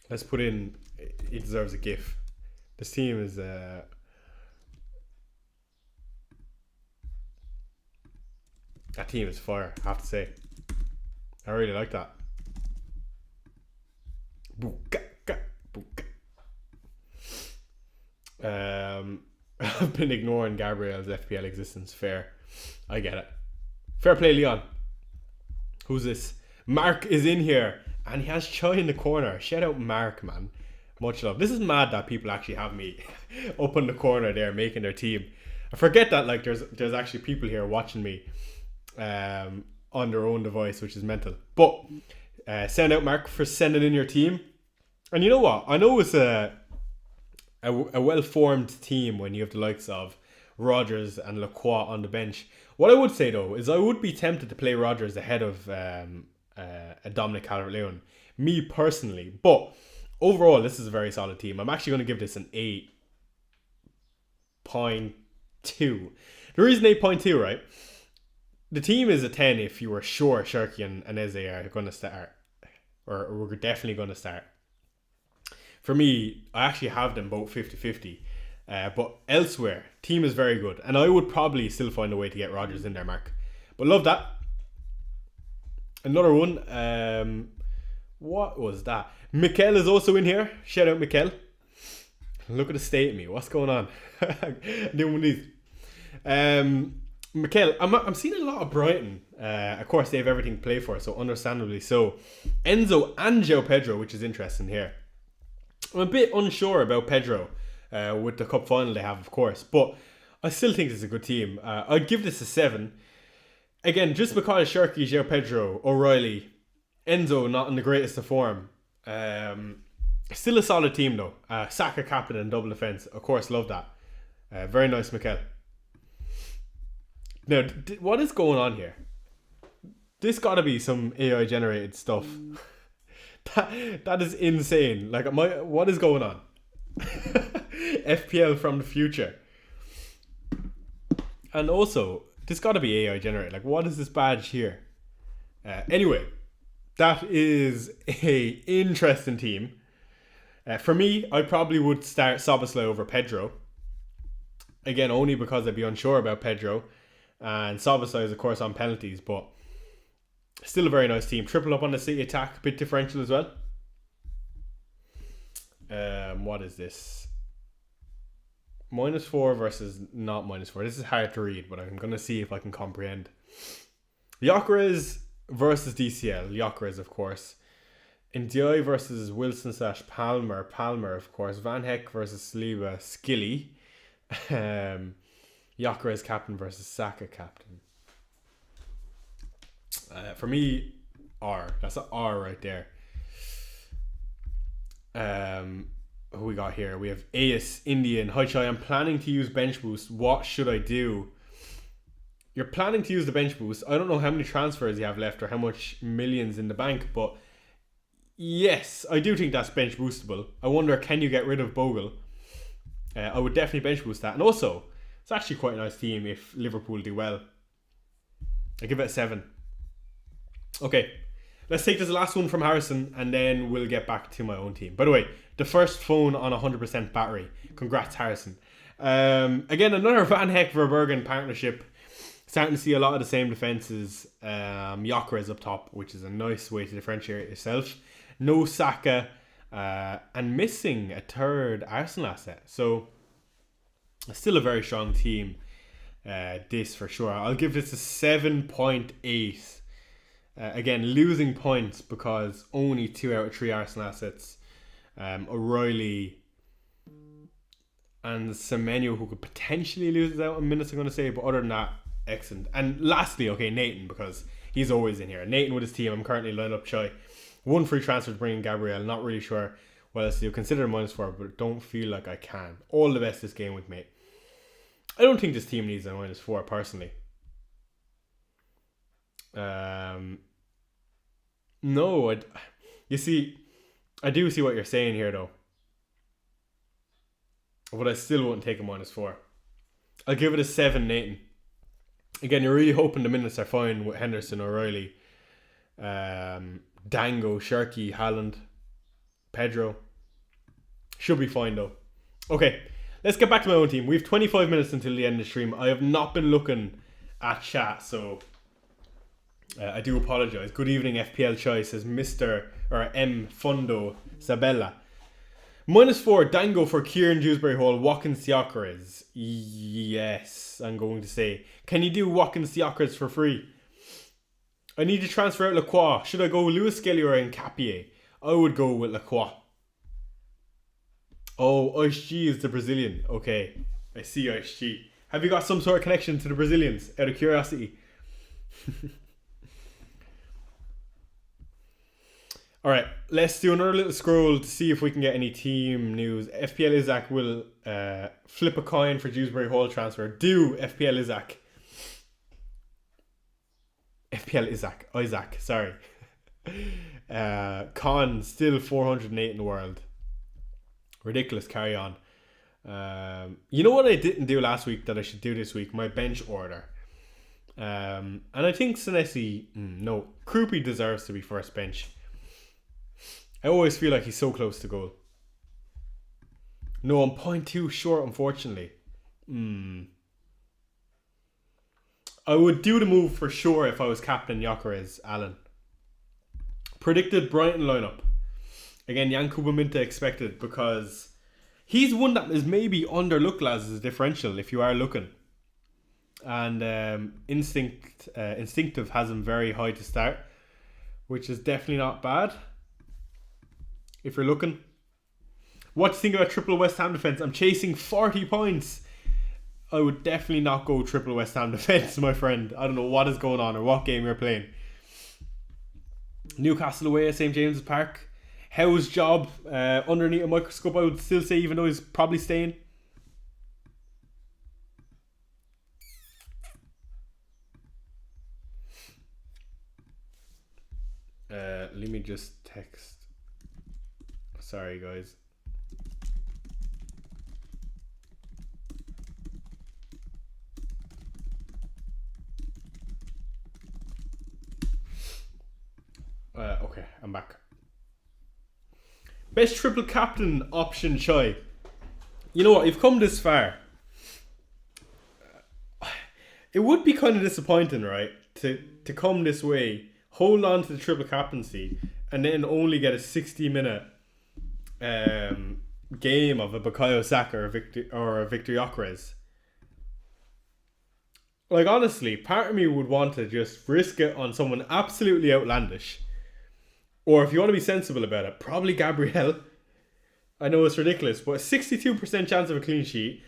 Let's put in... He deserves a gif. This team is... That team is fire, I have to say. I really like that. I've been ignoring Gabriel's FPL existence. Fair. I get it. Fair play, Leon. Who's this? Mark is in here. And he has Chai in the corner. Shout out Mark, man. Much love. This is mad that people actually have me up in the corner there making their team. I forget that like there's actually people here watching me on their own device, which is mental. But send out Mark for sending in your team. And you know what? I know it's a well-formed team when you have the likes of Rodgers and Lacroix on the bench. What I would say though is I would be tempted to play Rodgers ahead of Dominic Calvert-Lewin, me personally. But overall, this is a very solid team. I'm actually going to give this an 8.2. The reason 8.2, right? The team is a 10 if you were sure Shirky and Eze are going to start, or we're definitely going to start. For me, I actually have them both 50-50. But elsewhere, team is very good. And I would probably still find a way to get Rodgers in there, Mark. But love that. Another one. What was that? Mikel is also in here. Shout out Mikel. Look at the state of me. What's going on? Doing one of these. Mikel, I'm seeing a lot of Brighton. Of course, they have everything to play for, so understandably so. Enzo and João Pedro, which is interesting here. I'm a bit unsure about Pedro with the cup final they have, of course, but I still think it's a good team. I'd give this a 7. Again, just because Shirky, João Pedro, O'Reilly, Enzo not in the greatest of form. Still a solid team though. Saka captain and double defence. Of course, love that. Very nice, Mikel. Now, what is going on here? This gotta be some AI generated stuff. That is insane. Like, what is going on? FPL from the future. And also, this gotta be AI generated. Like, what is this badge here? Anyway, that is a interesting team. For me, I probably would start Szoboszlai over Pedro. Again, only because I'd be unsure about Pedro. And Szoboszlai is, of course, on penalties, but still a very nice team. Triple up on the City attack, bit differential as well. What is this? -4 versus not -4. This is hard to read, but I'm going to see if I can comprehend. Gyökeres versus DCL. Gyökeres, of course. Ndiaye versus Wilson / Palmer. Palmer, of course. Van Heck versus Saliba. Skilly. Gyökeres captain versus Saka captain. For me, R. That's an R right there. Who we got here? We have Ace, Indian. Hi Chai, I'm planning to use bench boost. What should I do? You're planning to use the bench boost. I don't know how many transfers you have left or how much millions in the bank, but yes, I do think that's bench boostable. I wonder, can you get rid of Bogle? I would definitely bench boost that. And also, it's actually quite a nice team if Liverpool do well. I give it a 7. Okay, let's take this last one from Harrison and then we'll get back to my own team. By the way, the first phone on 100% battery. Congrats, Harrison. Again, another Van Heck Verbergen partnership. Starting to see a lot of the same defences. Gyökeres up top, which is a nice way to differentiate yourself. No Saka, and missing a third Arsenal asset. So, still a very strong team. This for sure. I'll give this a 7.8. Again, losing points because only 2 out of 3 Arsenal assets. O'Reilly and Semenyo, who could potentially lose out in minutes, I'm going to say. But other than that, excellent. And lastly, okay, Nathan, because he's always in here. Nathan with his team. I'm currently lined up shy. 1 free transfer to bring in Gabriel. Not really sure what else to do. Consider -4, but don't feel like I can. All the best this game with mate. I don't think this team needs a -4 personally. No, you see, I do see what you're saying here though. But I still wouldn't take a -4. I'll give it a 7, Nathan. Again, you're really hoping the minutes are fine with Henderson, O'Reilly, Dango, Shirky, Haaland, Pedro. Should be fine though. Okay, let's get back to my own team. We have 25 minutes until the end of the stream. I have not been looking at chat, so I do apologise. Good evening, FPL Chai, says Mr. or M. Fondo Sabella. -4, Dango for Kieran Dewsbury Hall, Watkins Gyökeres. Yes, I'm going to say. Can you do Watkins Gyökeres for free? I need to transfer out Lacroix. Should I go with Lewis Skelly or Nkapie? I would go with Lacroix. Oh, ISG is the Brazilian. Okay, I see ISG. Have you got some sort of connection to the Brazilians, out of curiosity? Alright, let's do another little scroll to see if we can get any team news. FPL Isaac will flip a coin for Dewsbury Hall transfer. Do FPL Isaac. FPL Isaac, sorry. Con still 408 in the world. Ridiculous, carry on. You know what I didn't do last week that I should do this week? My bench order. And I think Senesi, no, Krupi deserves to be first bench. I always feel like he's so close to goal. No, I'm 0.2 short, unfortunately. I would do the move for sure if I was Captain Gyökeres, Alan. Predicted Brighton lineup. Again, Yankuba Minta expected because he's one that is maybe underlooked as a differential if you are looking. And Instinctive has him very high to start, which is definitely not bad if you're looking. What do you think about triple West Ham defence? I'm chasing 40 points. I would definitely not go triple West Ham defence, my friend. I don't know what is going on or what game you're playing. Newcastle away at St James's Park. Howe's job underneath a microscope, I would still say, even though he's probably staying. Let me just text. Sorry, guys. Okay, I'm back. Best triple captain option, Chai. You know what? You've come this far. It would be kind of disappointing, right? To come this way, hold on to the triple captaincy, and then only get a 60-minute game of a Bukayo Saka or a Victor Gyökeres. Like, honestly, part of me would want to just risk it on someone absolutely outlandish. Or if you want to be sensible about it, probably Gabriel. I know it's ridiculous, but a 62% chance of a clean sheet.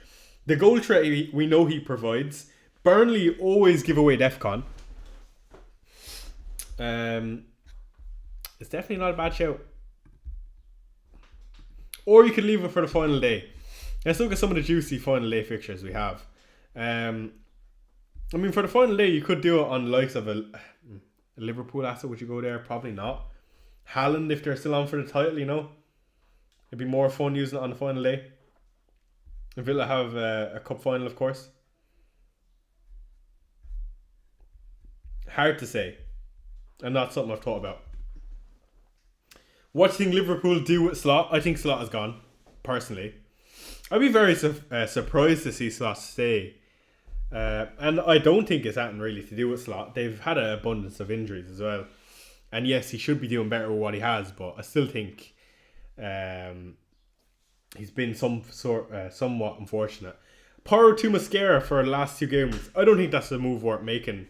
The goal threat we know he provides. Burnley always give away DEFCON. It's definitely not a bad shout. Or you could leave it for the final day. Let's look at some of the juicy final day fixtures we have. I mean, for the final day, you could do it on the likes of a Liverpool asset. Would you go there? Probably not. Haaland, if they're still on for the title, you know. It'd be more fun using it on the final day. And Villa have a cup final, of course. Hard to say. And not something I've thought about. What do you think Liverpool do with Slot? I think Slot is gone, personally. I'd be very surprised to see Slot stay. And I don't think it's anything really to do with Slot. They've had an abundance of injuries as well. And yes, he should be doing better with what he has, but I still think he's been somewhat unfortunate. Paro to Mascara for the last two games. I don't think that's a move worth making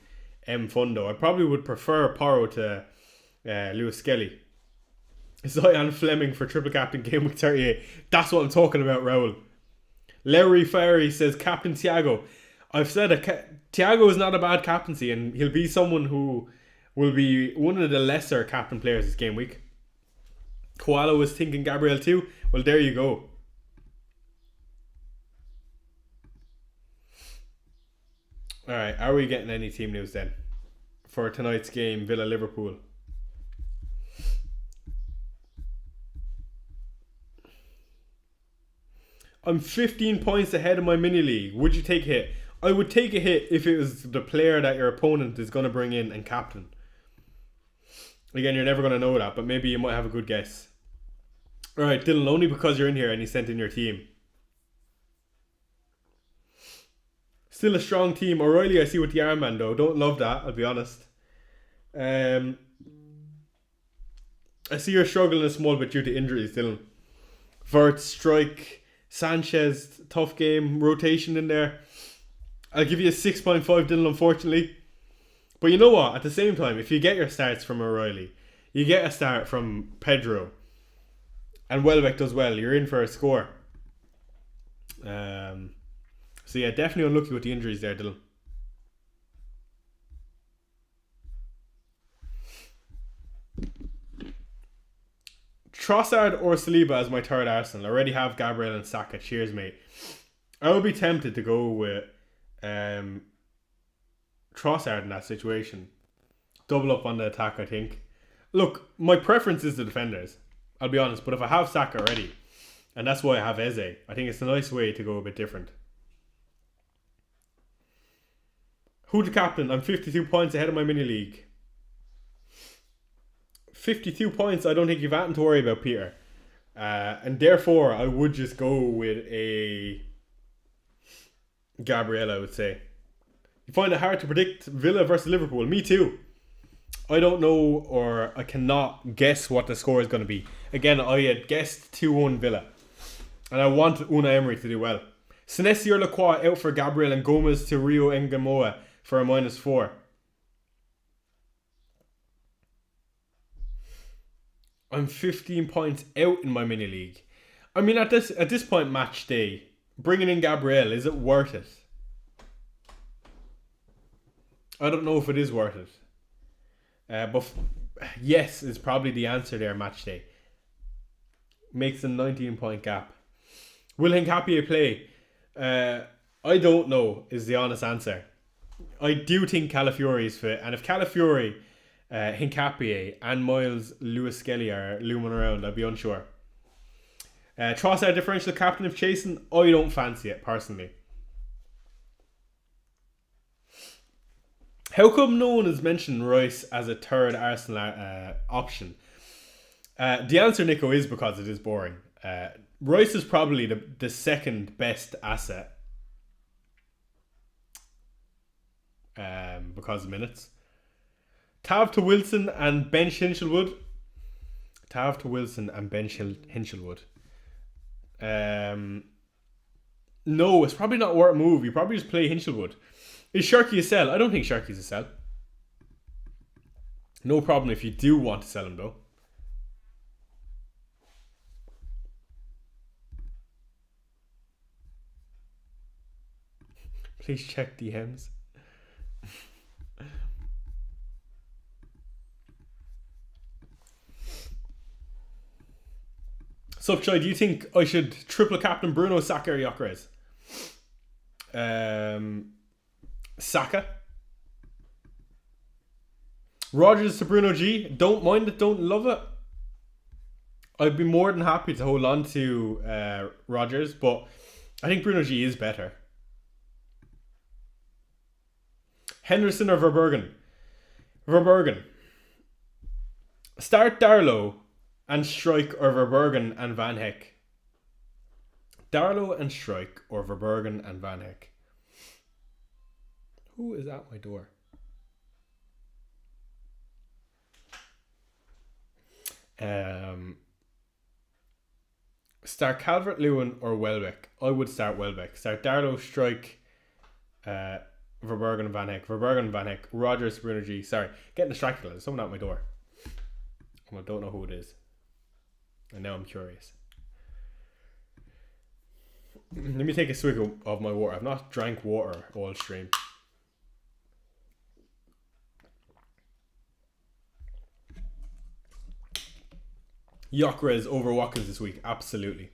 Fundo. I probably would prefer Paro to Lewis Skelly. Zion Fleming for triple captain game week 38. That's what I'm talking about, Raul. Larry Ferry says Captain Thiago. I've said Thiago is not a bad captaincy, and he'll be someone who will be one of the lesser captain players this game week. Koala was thinking Gabriel too. Well, there you go. Alright, are we getting any team news then? For tonight's game, Villa-Liverpool. I'm 15 points ahead of my mini-league. Would you take a hit? I would take a hit if it was the player that your opponent is going to bring in and captain. Again, you're never going to know that, but maybe you might have a good guess. Alright, Dylan, only because you're in here and you sent in your team. Still a strong team. O'Reilly, I see with the armband though. Don't love that, I'll be honest. I see you're struggling a small bit due to injuries, Dylan. Vert, Strike, Sanchez, tough game, rotation in there. I'll give you a 6.5, Dylan, unfortunately. But you know what? At the same time, if you get your starts from O'Reilly, you get a start from Pedro, and Welbeck does well, you're in for a score. So yeah, definitely unlucky with the injuries there, Dylan. Trossard or Saliba as my third Arsenal. I already have Gabriel and Saka. Cheers, mate. I would be tempted to go with Trossard in that situation. Double up on the attack, I think. Look, my preference is the defenders, I'll be honest, but if I have Saka already, and that's why I have Eze, I think it's a nice way to go a bit different. Who the captain? I'm 52 points ahead of my mini league. 52 points, I don't think you've anything to worry about, Peter. And therefore, I would just go with a Gabriel, I would say. You find it hard to predict Villa versus Liverpool. Me too. I don't know, or I cannot guess what the score is going to be. Again, I had guessed 2-1 Villa. And I want Unai Emery to do well. Senesi or Lacroix out for Gabriel and Gomez to Rio Engamoa for a -4. I'm 15 points out in my mini league. I mean, at this point, match day, bringing in Gabriel, is it worth it? I don't know if it is worth it. But yes is probably the answer there, match day. Makes a 19-point gap. Will Hincapié play? I don't know is the honest answer. I do think Calafiori is fit, and if Calafiori, Hincapié and Miles Lewis Skelly are looming around, I'd be unsure. Trossard differential captain if chasing, I don't fancy it personally. How come no one has mentioned Rice as a third Arsenal option? The answer, Nico, is because it is boring. Rice is probably the second best asset because of minutes. Tav to Wilson and bench Hinchelwood. Tav to Wilson and bench Hinchelwood. No, it's probably not worth a move. You probably just play Hinchelwood. Is Sharky a sell? I don't think Sharky's a sell. No problem if you do want to sell him though. Please check DMs. So, Chai, do you think I should triple captain Bruno, Saka or Gyökeres? Saka. Rodgers to Bruno G. Don't mind it, don't love it. I'd be more than happy to hold on to Rodgers, but I think Bruno G is better. Henderson or Verbergen? Verbergen. Start Darlow and Strike or Verbergen and Van Heck. Darlow and Strike or Verbergen and Van Heck. Who is at my door? Start Calvert-Lewin or Welbeck. I would start Welbeck. Start Darlow, Strike, Verbergen and Van Heck. Verbergen and Van Heck. Rodgers, Bruno G. Sorry, getting distracted. There's someone at my door. I don't know who it is. And now I'm curious. Let me take a swig of my water. I've not drank water all stream. Gyökeres over Watkins this week. Absolutely.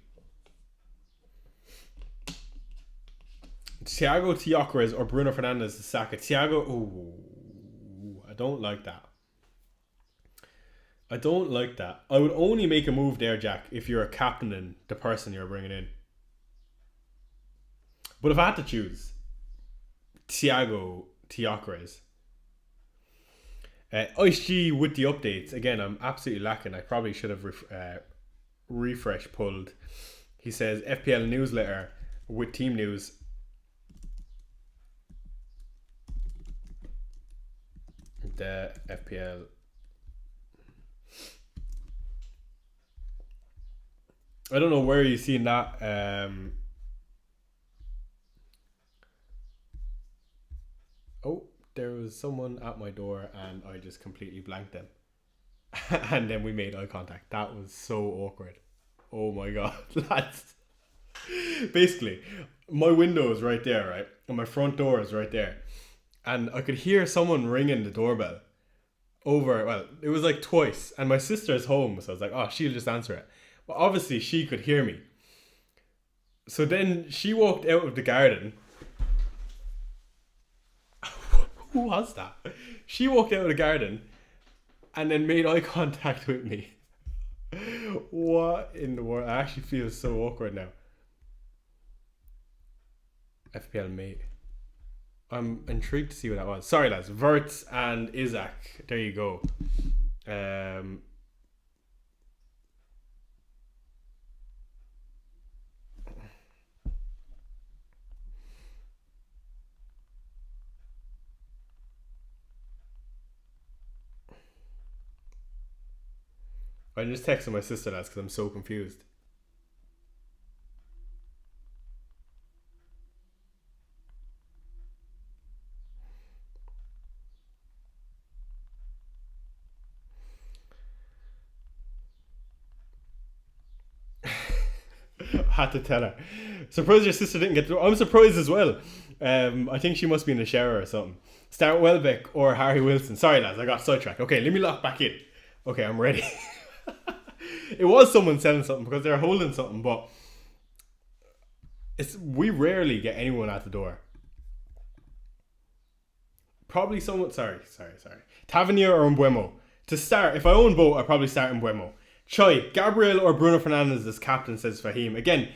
Thiago to Gyökeres or Bruno Fernandes to Saka. Thiago, ooh, I don't like that. I don't like that. I would only make a move there, Jack, if you're a captaining the person you're bringing in. But if I had to choose, Thiago to Gyökeres. Ice G with the updates. Again, I'm absolutely lacking. I probably should have refresh pulled. He says FPL newsletter with team news. The FPL. I don't know where you've seen that. Oh, there was someone at my door and I just completely blanked them. And then we made eye contact. That was so awkward. Oh my god, lads. Basically, my window is right there, right? And my front door is right there. And I could hear someone ringing the doorbell over, well, it was like twice. And my sister's home, so I was like, oh, she'll just answer it. But obviously she could hear me. So then she walked out of the garden. Who was that? She walked out of the garden and then made eye contact with me. What in the world? I actually feel so awkward now. FPL mate. I'm intrigued to see what that was. Sorry lads. Verts and Isaac. There you go. I just texted my sister that because I'm so confused. Had to tell her. Surprised your sister didn't get through. I'm surprised as well. I think she must be in the shower or something. Start Welbeck or Harry Wilson. Sorry lads, I got sidetracked. Okay, let me lock back in. Okay, I'm ready. It was someone selling something because they're holding something, but we rarely get anyone at the door. Probably someone. Sorry. Tavernier or Mbuemo. To start, if I own both, I'd probably start Mbuemo. Choi, Gabriel or Bruno Fernandes as captain, says Fahim. Again,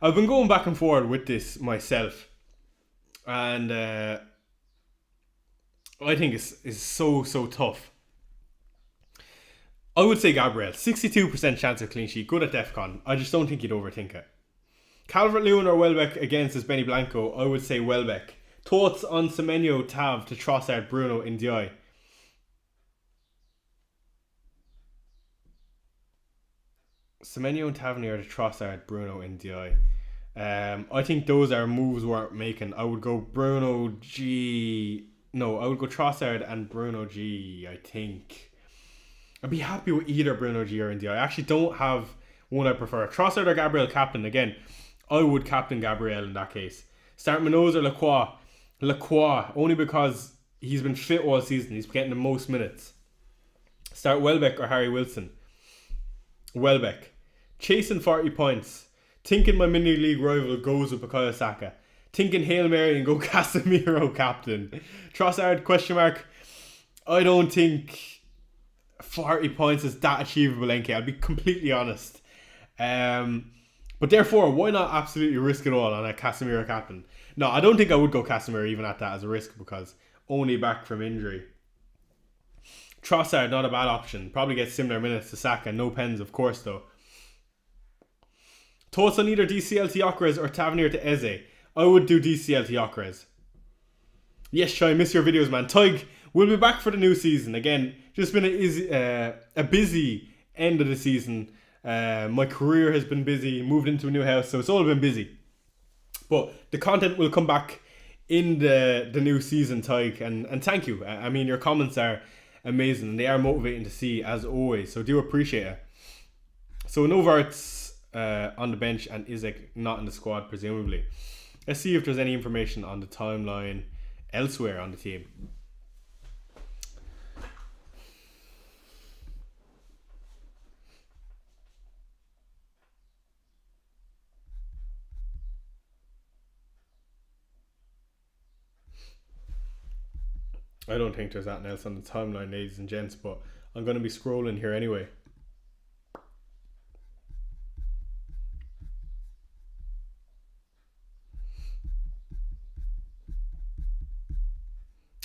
I've been going back and forward with this myself. And I think it's so tough. I would say Gabriel. 62% chance of clean sheet. Good at DEFCON. I just don't think you'd overthink it. Calvert-Lewin or Welbeck against as Benny Blanco. I would say Welbeck. Thoughts on Semenyo, Tav to Trossard, Bruno in DI? Semenyo and Tavernier to Trossard, Bruno in DI. I think those are moves worth making. I would go Bruno G. No, I would go Trossard and Bruno G. I think I'd be happy with either Bruno G or India. I actually don't have one I prefer. Trossard or Gabriel captain. Again, I would captain Gabriel in that case. Start Munoz or Lacroix. Lacroix, only because he's been fit all season. He's getting the most minutes. Start Welbeck or Harry Wilson. Welbeck. Chasing 40 points. Thinking my mini league rival goes with Bukayo Saka. Thinking Hail Mary and go Casemiro captain. Trossard, question mark. I don't think 40 points is that achievable, NK. I'll be completely honest. But therefore, why not absolutely risk it all on a Casemiro captain? No, I don't think I would go Casemiro even at that as a risk because only back from injury. Trossard, not a bad option. Probably gets similar minutes to Saka. No pens, of course, though. Thoughts on either DCL to Gyökeres or Tavernier to Eze? I would do DCL to Gyökeres. Yes, Shai, miss your videos, man. Tig, we'll be back for the new season. Again, just been a busy end of the season. My career has been busy. Moved into a new house, so it's all been busy. But the content will come back in the new season, Tig. And thank you. I mean, your comments are amazing and they are motivating to see, as always. So do appreciate it. So Novart's on the bench and Isaac not in the squad, presumably. Let's see if there's any information on the timeline elsewhere on the team. I don't think there's anything else on the timeline, ladies and gents, but I'm going to be scrolling here anyway.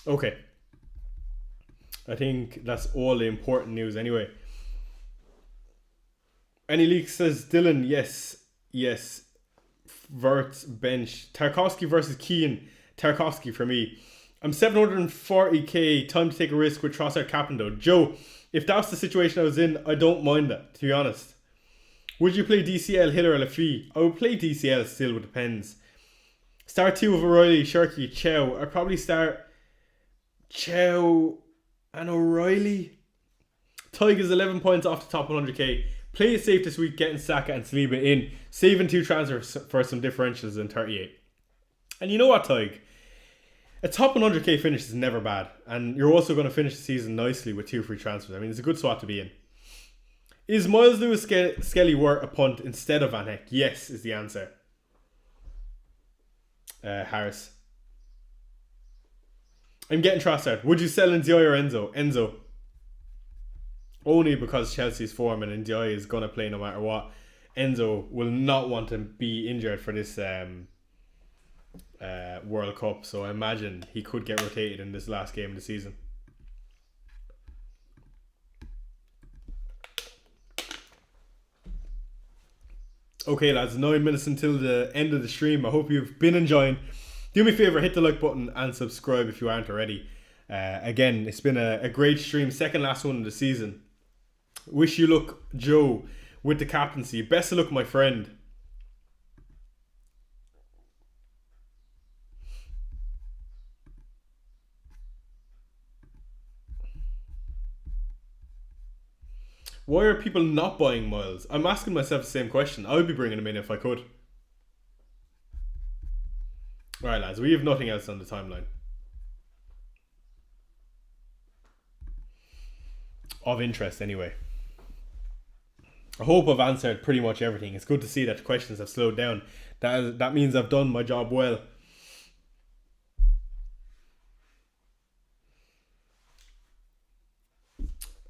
Okay. I think that's all the important news anyway. Any leaks, says Dylan. Yes. Vert bench. Tarkowski versus Keane. Tarkowski for me. I'm 740k. Time to take a risk with Trossard captain though. Joe, if that's the situation I was in, I don't mind that, to be honest. Would you play DCL, Hill or Lafie? I would play DCL still, with depends. Start 2 of O'Reilly, Shirky, Chow. I'd probably start Chow and O'Reilly. Tig is 11 points off the top 100k. Play it safe this week, getting Saka and Saliba in. Saving 2 transfers for some differentials in 38. And you know what, Tig? A top 100k finish is never bad. And you're also going to finish the season nicely with 2 free transfers. I mean, it's a good spot to be in. Is Miles Lewis Skelly worth a punt instead of Van Heck? Yes, is the answer. Harris. I'm getting Trossard. Would you sell Ndiaye or Enzo? Enzo. Only because Chelsea's form and Ndiaye is going to play no matter what. Enzo will not want to be injured for this World Cup. So I imagine he could get rotated in this last game of the season. Okay lads, 9 minutes until the end of the stream. I hope you've been enjoying. Do me a favour, hit the like button and subscribe if you aren't already. Again, it's been a great stream. Second last one of the season. Wish you luck, Joe, with the captaincy. Best of luck, my friend. Why are people not buying Miles? I'm asking myself the same question. I would be bringing him in if I could. Alright, lads, we have nothing else on the timeline of interest, anyway. I hope I've answered pretty much everything. It's good to see that the questions have slowed down. That means I've done my job well.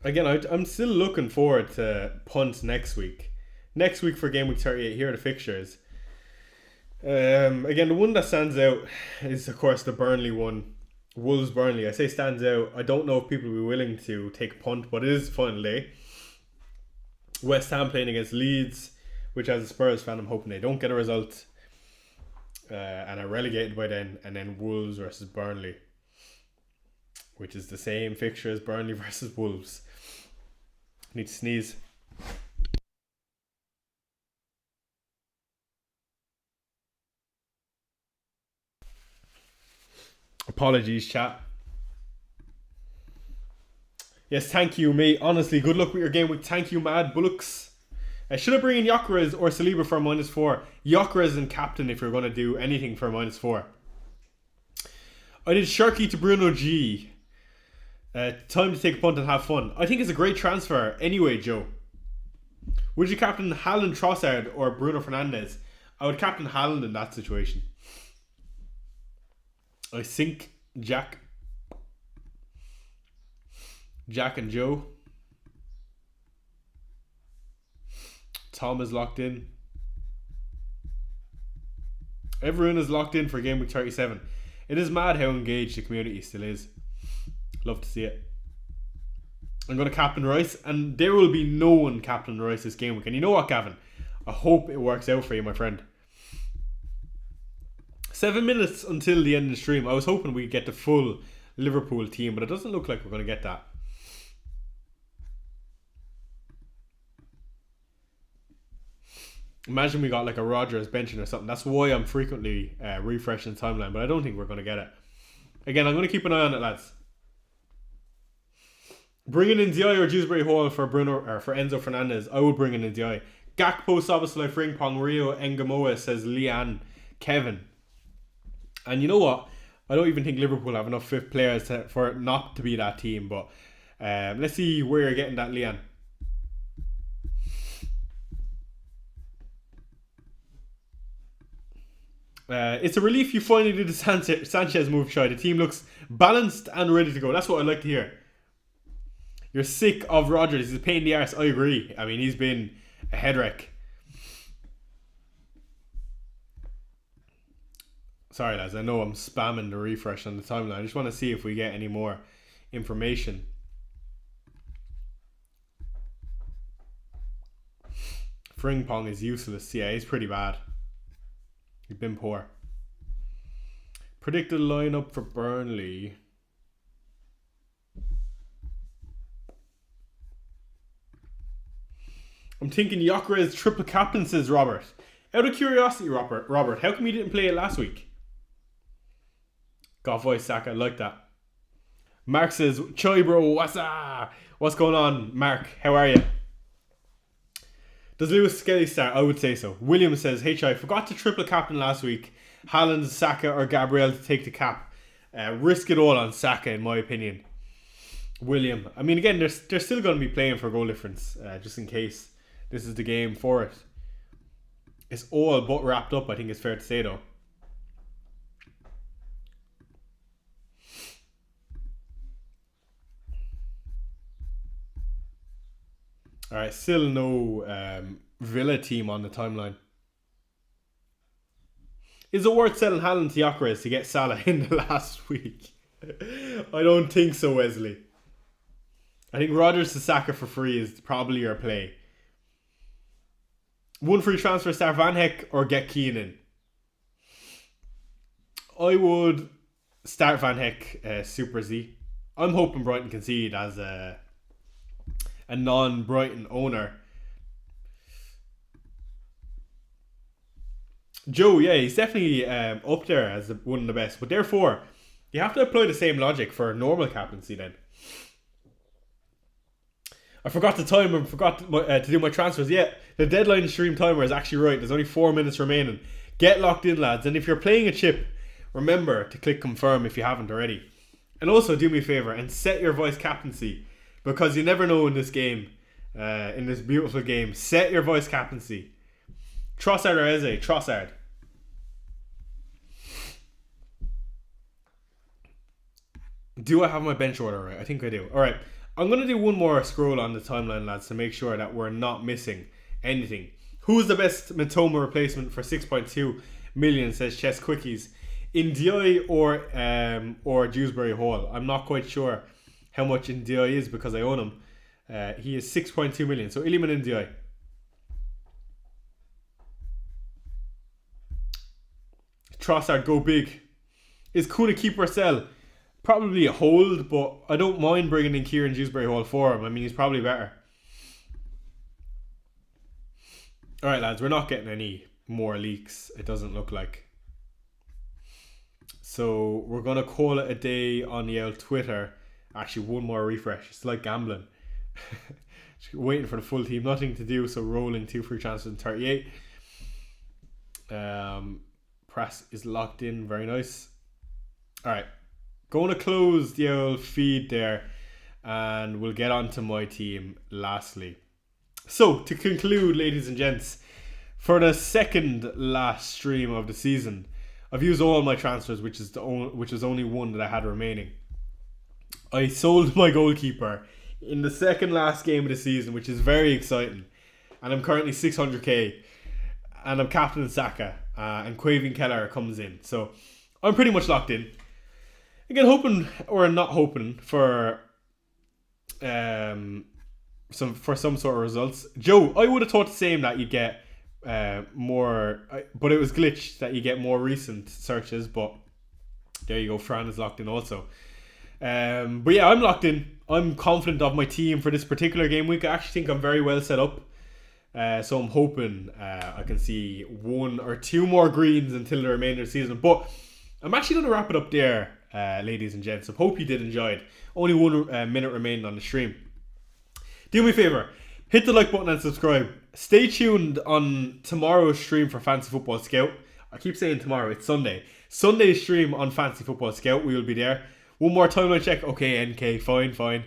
Again, I'm still looking forward to punts next week. Next week for game week 38, here are the fixtures. Again, the one that stands out is, of course, the Burnley one. Wolves Burnley. I say stands out. I don't know if people will be willing to take a punt, but it is the final day. West Ham playing against Leeds, which, as a Spurs fan, I'm hoping they don't get a result and are relegated by then. And then Wolves versus Burnley, which is the same fixture as Burnley versus Wolves. Need to sneeze. Apologies, chat. Yes, thank you, mate. Honestly, good luck with your game week. Thank you, Mad Bullocks. Should I bring in Gyökeres or Saliba for -4? Gyökeres and captain if you're going to do anything for -4. I did Sharky to Bruno G. Time to take a punt and have fun. I think it's a great transfer anyway, Joe. Would you captain Haaland, Trossard or Bruno Fernandes? I would captain Haaland in that situation. I think Jack and Joe. Tom is locked in. Everyone is locked in for game week 37. It is mad how engaged the community still is. Love to see it. I'm going to captain Rice, and there will be no one captain Rice this game week. And you know what, Gavin? I hope it works out for you, my friend. 7 minutes until the end of the stream. I was hoping we'd get the full Liverpool team, but it doesn't look like we're going to get that. Imagine we got like a Rodgers benching or something. That's why I'm frequently refreshing the timeline, but I don't think we're going to get it. Again, I'm going to keep an eye on it, lads. Bringing in Di or Dewsbury Hall for Bruno or for Enzo Fernandez. I would bring in Di. Gakpo, Szoboszlai, Frimpong, Rio, Engamoa, says Leanne, Kevin. And you know what? I don't even think Liverpool have enough fifth players for it not to be that team. But let's see where you're getting that, Leanne. It's a relief you finally did the Sanchez move, Shai. The team looks balanced and ready to go. That's what I'd like to hear. You're sick of Rodgers. He's a pain in the arse. I agree. I mean, he's been a head wreck. Sorry, lads. I know I'm spamming the refresh on the timeline. I just want to see if we get any more information. Frimpong is useless. Yeah, he's pretty bad. He's been poor. Predicted lineup for Burnley. I'm thinking Gyökeres triple captain, says Robert. Out of curiosity, Robert, how come you didn't play it last week? Got voice Saka, I like that. Mark says, Choi bro, what's going on, Mark? How are you? Does Lewis Skelly start? I would say so. William says, hey Choi, forgot to triple captain last week. Haaland, Saka or Gabriel to take the cap. Risk it all on Saka, in my opinion. William, I mean, again, they're still going to be playing for goal difference, just in case this is the game for it. It's all but wrapped up, I think it's fair to say, though. Alright, still no Villa team on the timeline. Is it worth selling Haaland to Gyökeres to get Salah in the last week? I don't think so, Wesley. I think Rodgers to Saka for free is probably your play. One free transfer, start Van Heck or get Keane in? I would start Van Heck, Super Z. I'm hoping Brighton concede as a non-Brighton owner. Joe, yeah, he's definitely up there as one of the best. But therefore, you have to apply the same logic for normal captaincy then. I forgot the timer and forgot to do my transfers. Yeah, the deadline stream timer is actually right. There's only 4 minutes remaining. Get locked in, lads. And if you're playing a chip, remember to click confirm if you haven't already. And also do me a favour and set your vice captaincy, because you never know in this game, in this beautiful game. Set your vice captaincy. Trossard or Eze? Trossard. Do I have my bench order right? I think I do. Alright, I'm going to do one more scroll on the timeline, lads, to make sure that we're not missing anything. Who's the best Matoma replacement for 6.2 million, says Chess Quickies. Ndiaye or Dewsbury Hall. I'm not quite sure how much Ndiaye is because I own him. He is 6.2 million. So Iliman Ndiaye. Trossard, go big. Is Kuna keep or sell? Probably a hold, but I don't mind bringing in Kieran Dewsbury Hall for him. I mean, he's probably better. Alright, lads, we're not getting any more leaks, it doesn't look like. So we're going to call it a day on the old Twitter. Actually, one more refresh. It's like gambling. Waiting for the full team. Nothing to do, so rolling 2 free chances in 38. Press is locked in. Very nice. Alright. Going to close the old feed there. And we'll get on to my team lastly. So, to conclude, ladies and gents, for the second last stream of the season, I've used all my transfers, which is only one that I had remaining. I sold my goalkeeper in the second last game of the season, which is very exciting. And I'm currently 600k. And I'm captain Saka. And Quavin Keller comes in. So I'm pretty much locked in. Again, hoping or not hoping for some sort of results. Joe, I would have thought the same, that you'd get more, but it was glitched that you get more recent searches. But there you go, Fran is locked in also. But yeah, I'm locked in. I'm confident of my team for this particular game week. I actually think I'm very well set up. So I'm hoping I can see 1 or 2 more greens until the remainder of the season. But I'm actually going to wrap it up there, ladies and gents. I hope you did enjoy it. Only 1 minute remaining on the stream. Do me a favour, hit the like button and subscribe. Stay tuned on tomorrow's stream for Fantasy Football Scout. I keep saying tomorrow, it's Sunday. Sunday's stream on Fantasy Football Scout, we will be there. One more timeline check. Okay, NK, fine.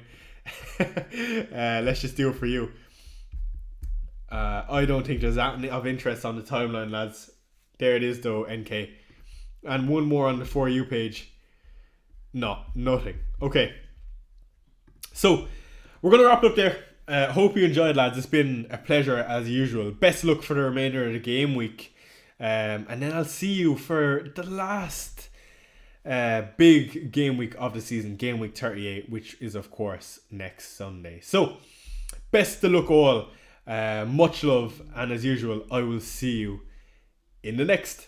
Let's just do it for you. I don't think there's that of interest on the timeline, lads. There it is though, NK. And one more on the For You page. No, nothing. Okay. So, we're going to wrap it up there. Hope you enjoyed, lads. It's been a pleasure as usual. Best luck for the remainder of the game week. And then I'll see you for the last big game week of the season. Game week 38, which is of course next Sunday. So, best of luck all. Much love. And as usual, I will see you in the next.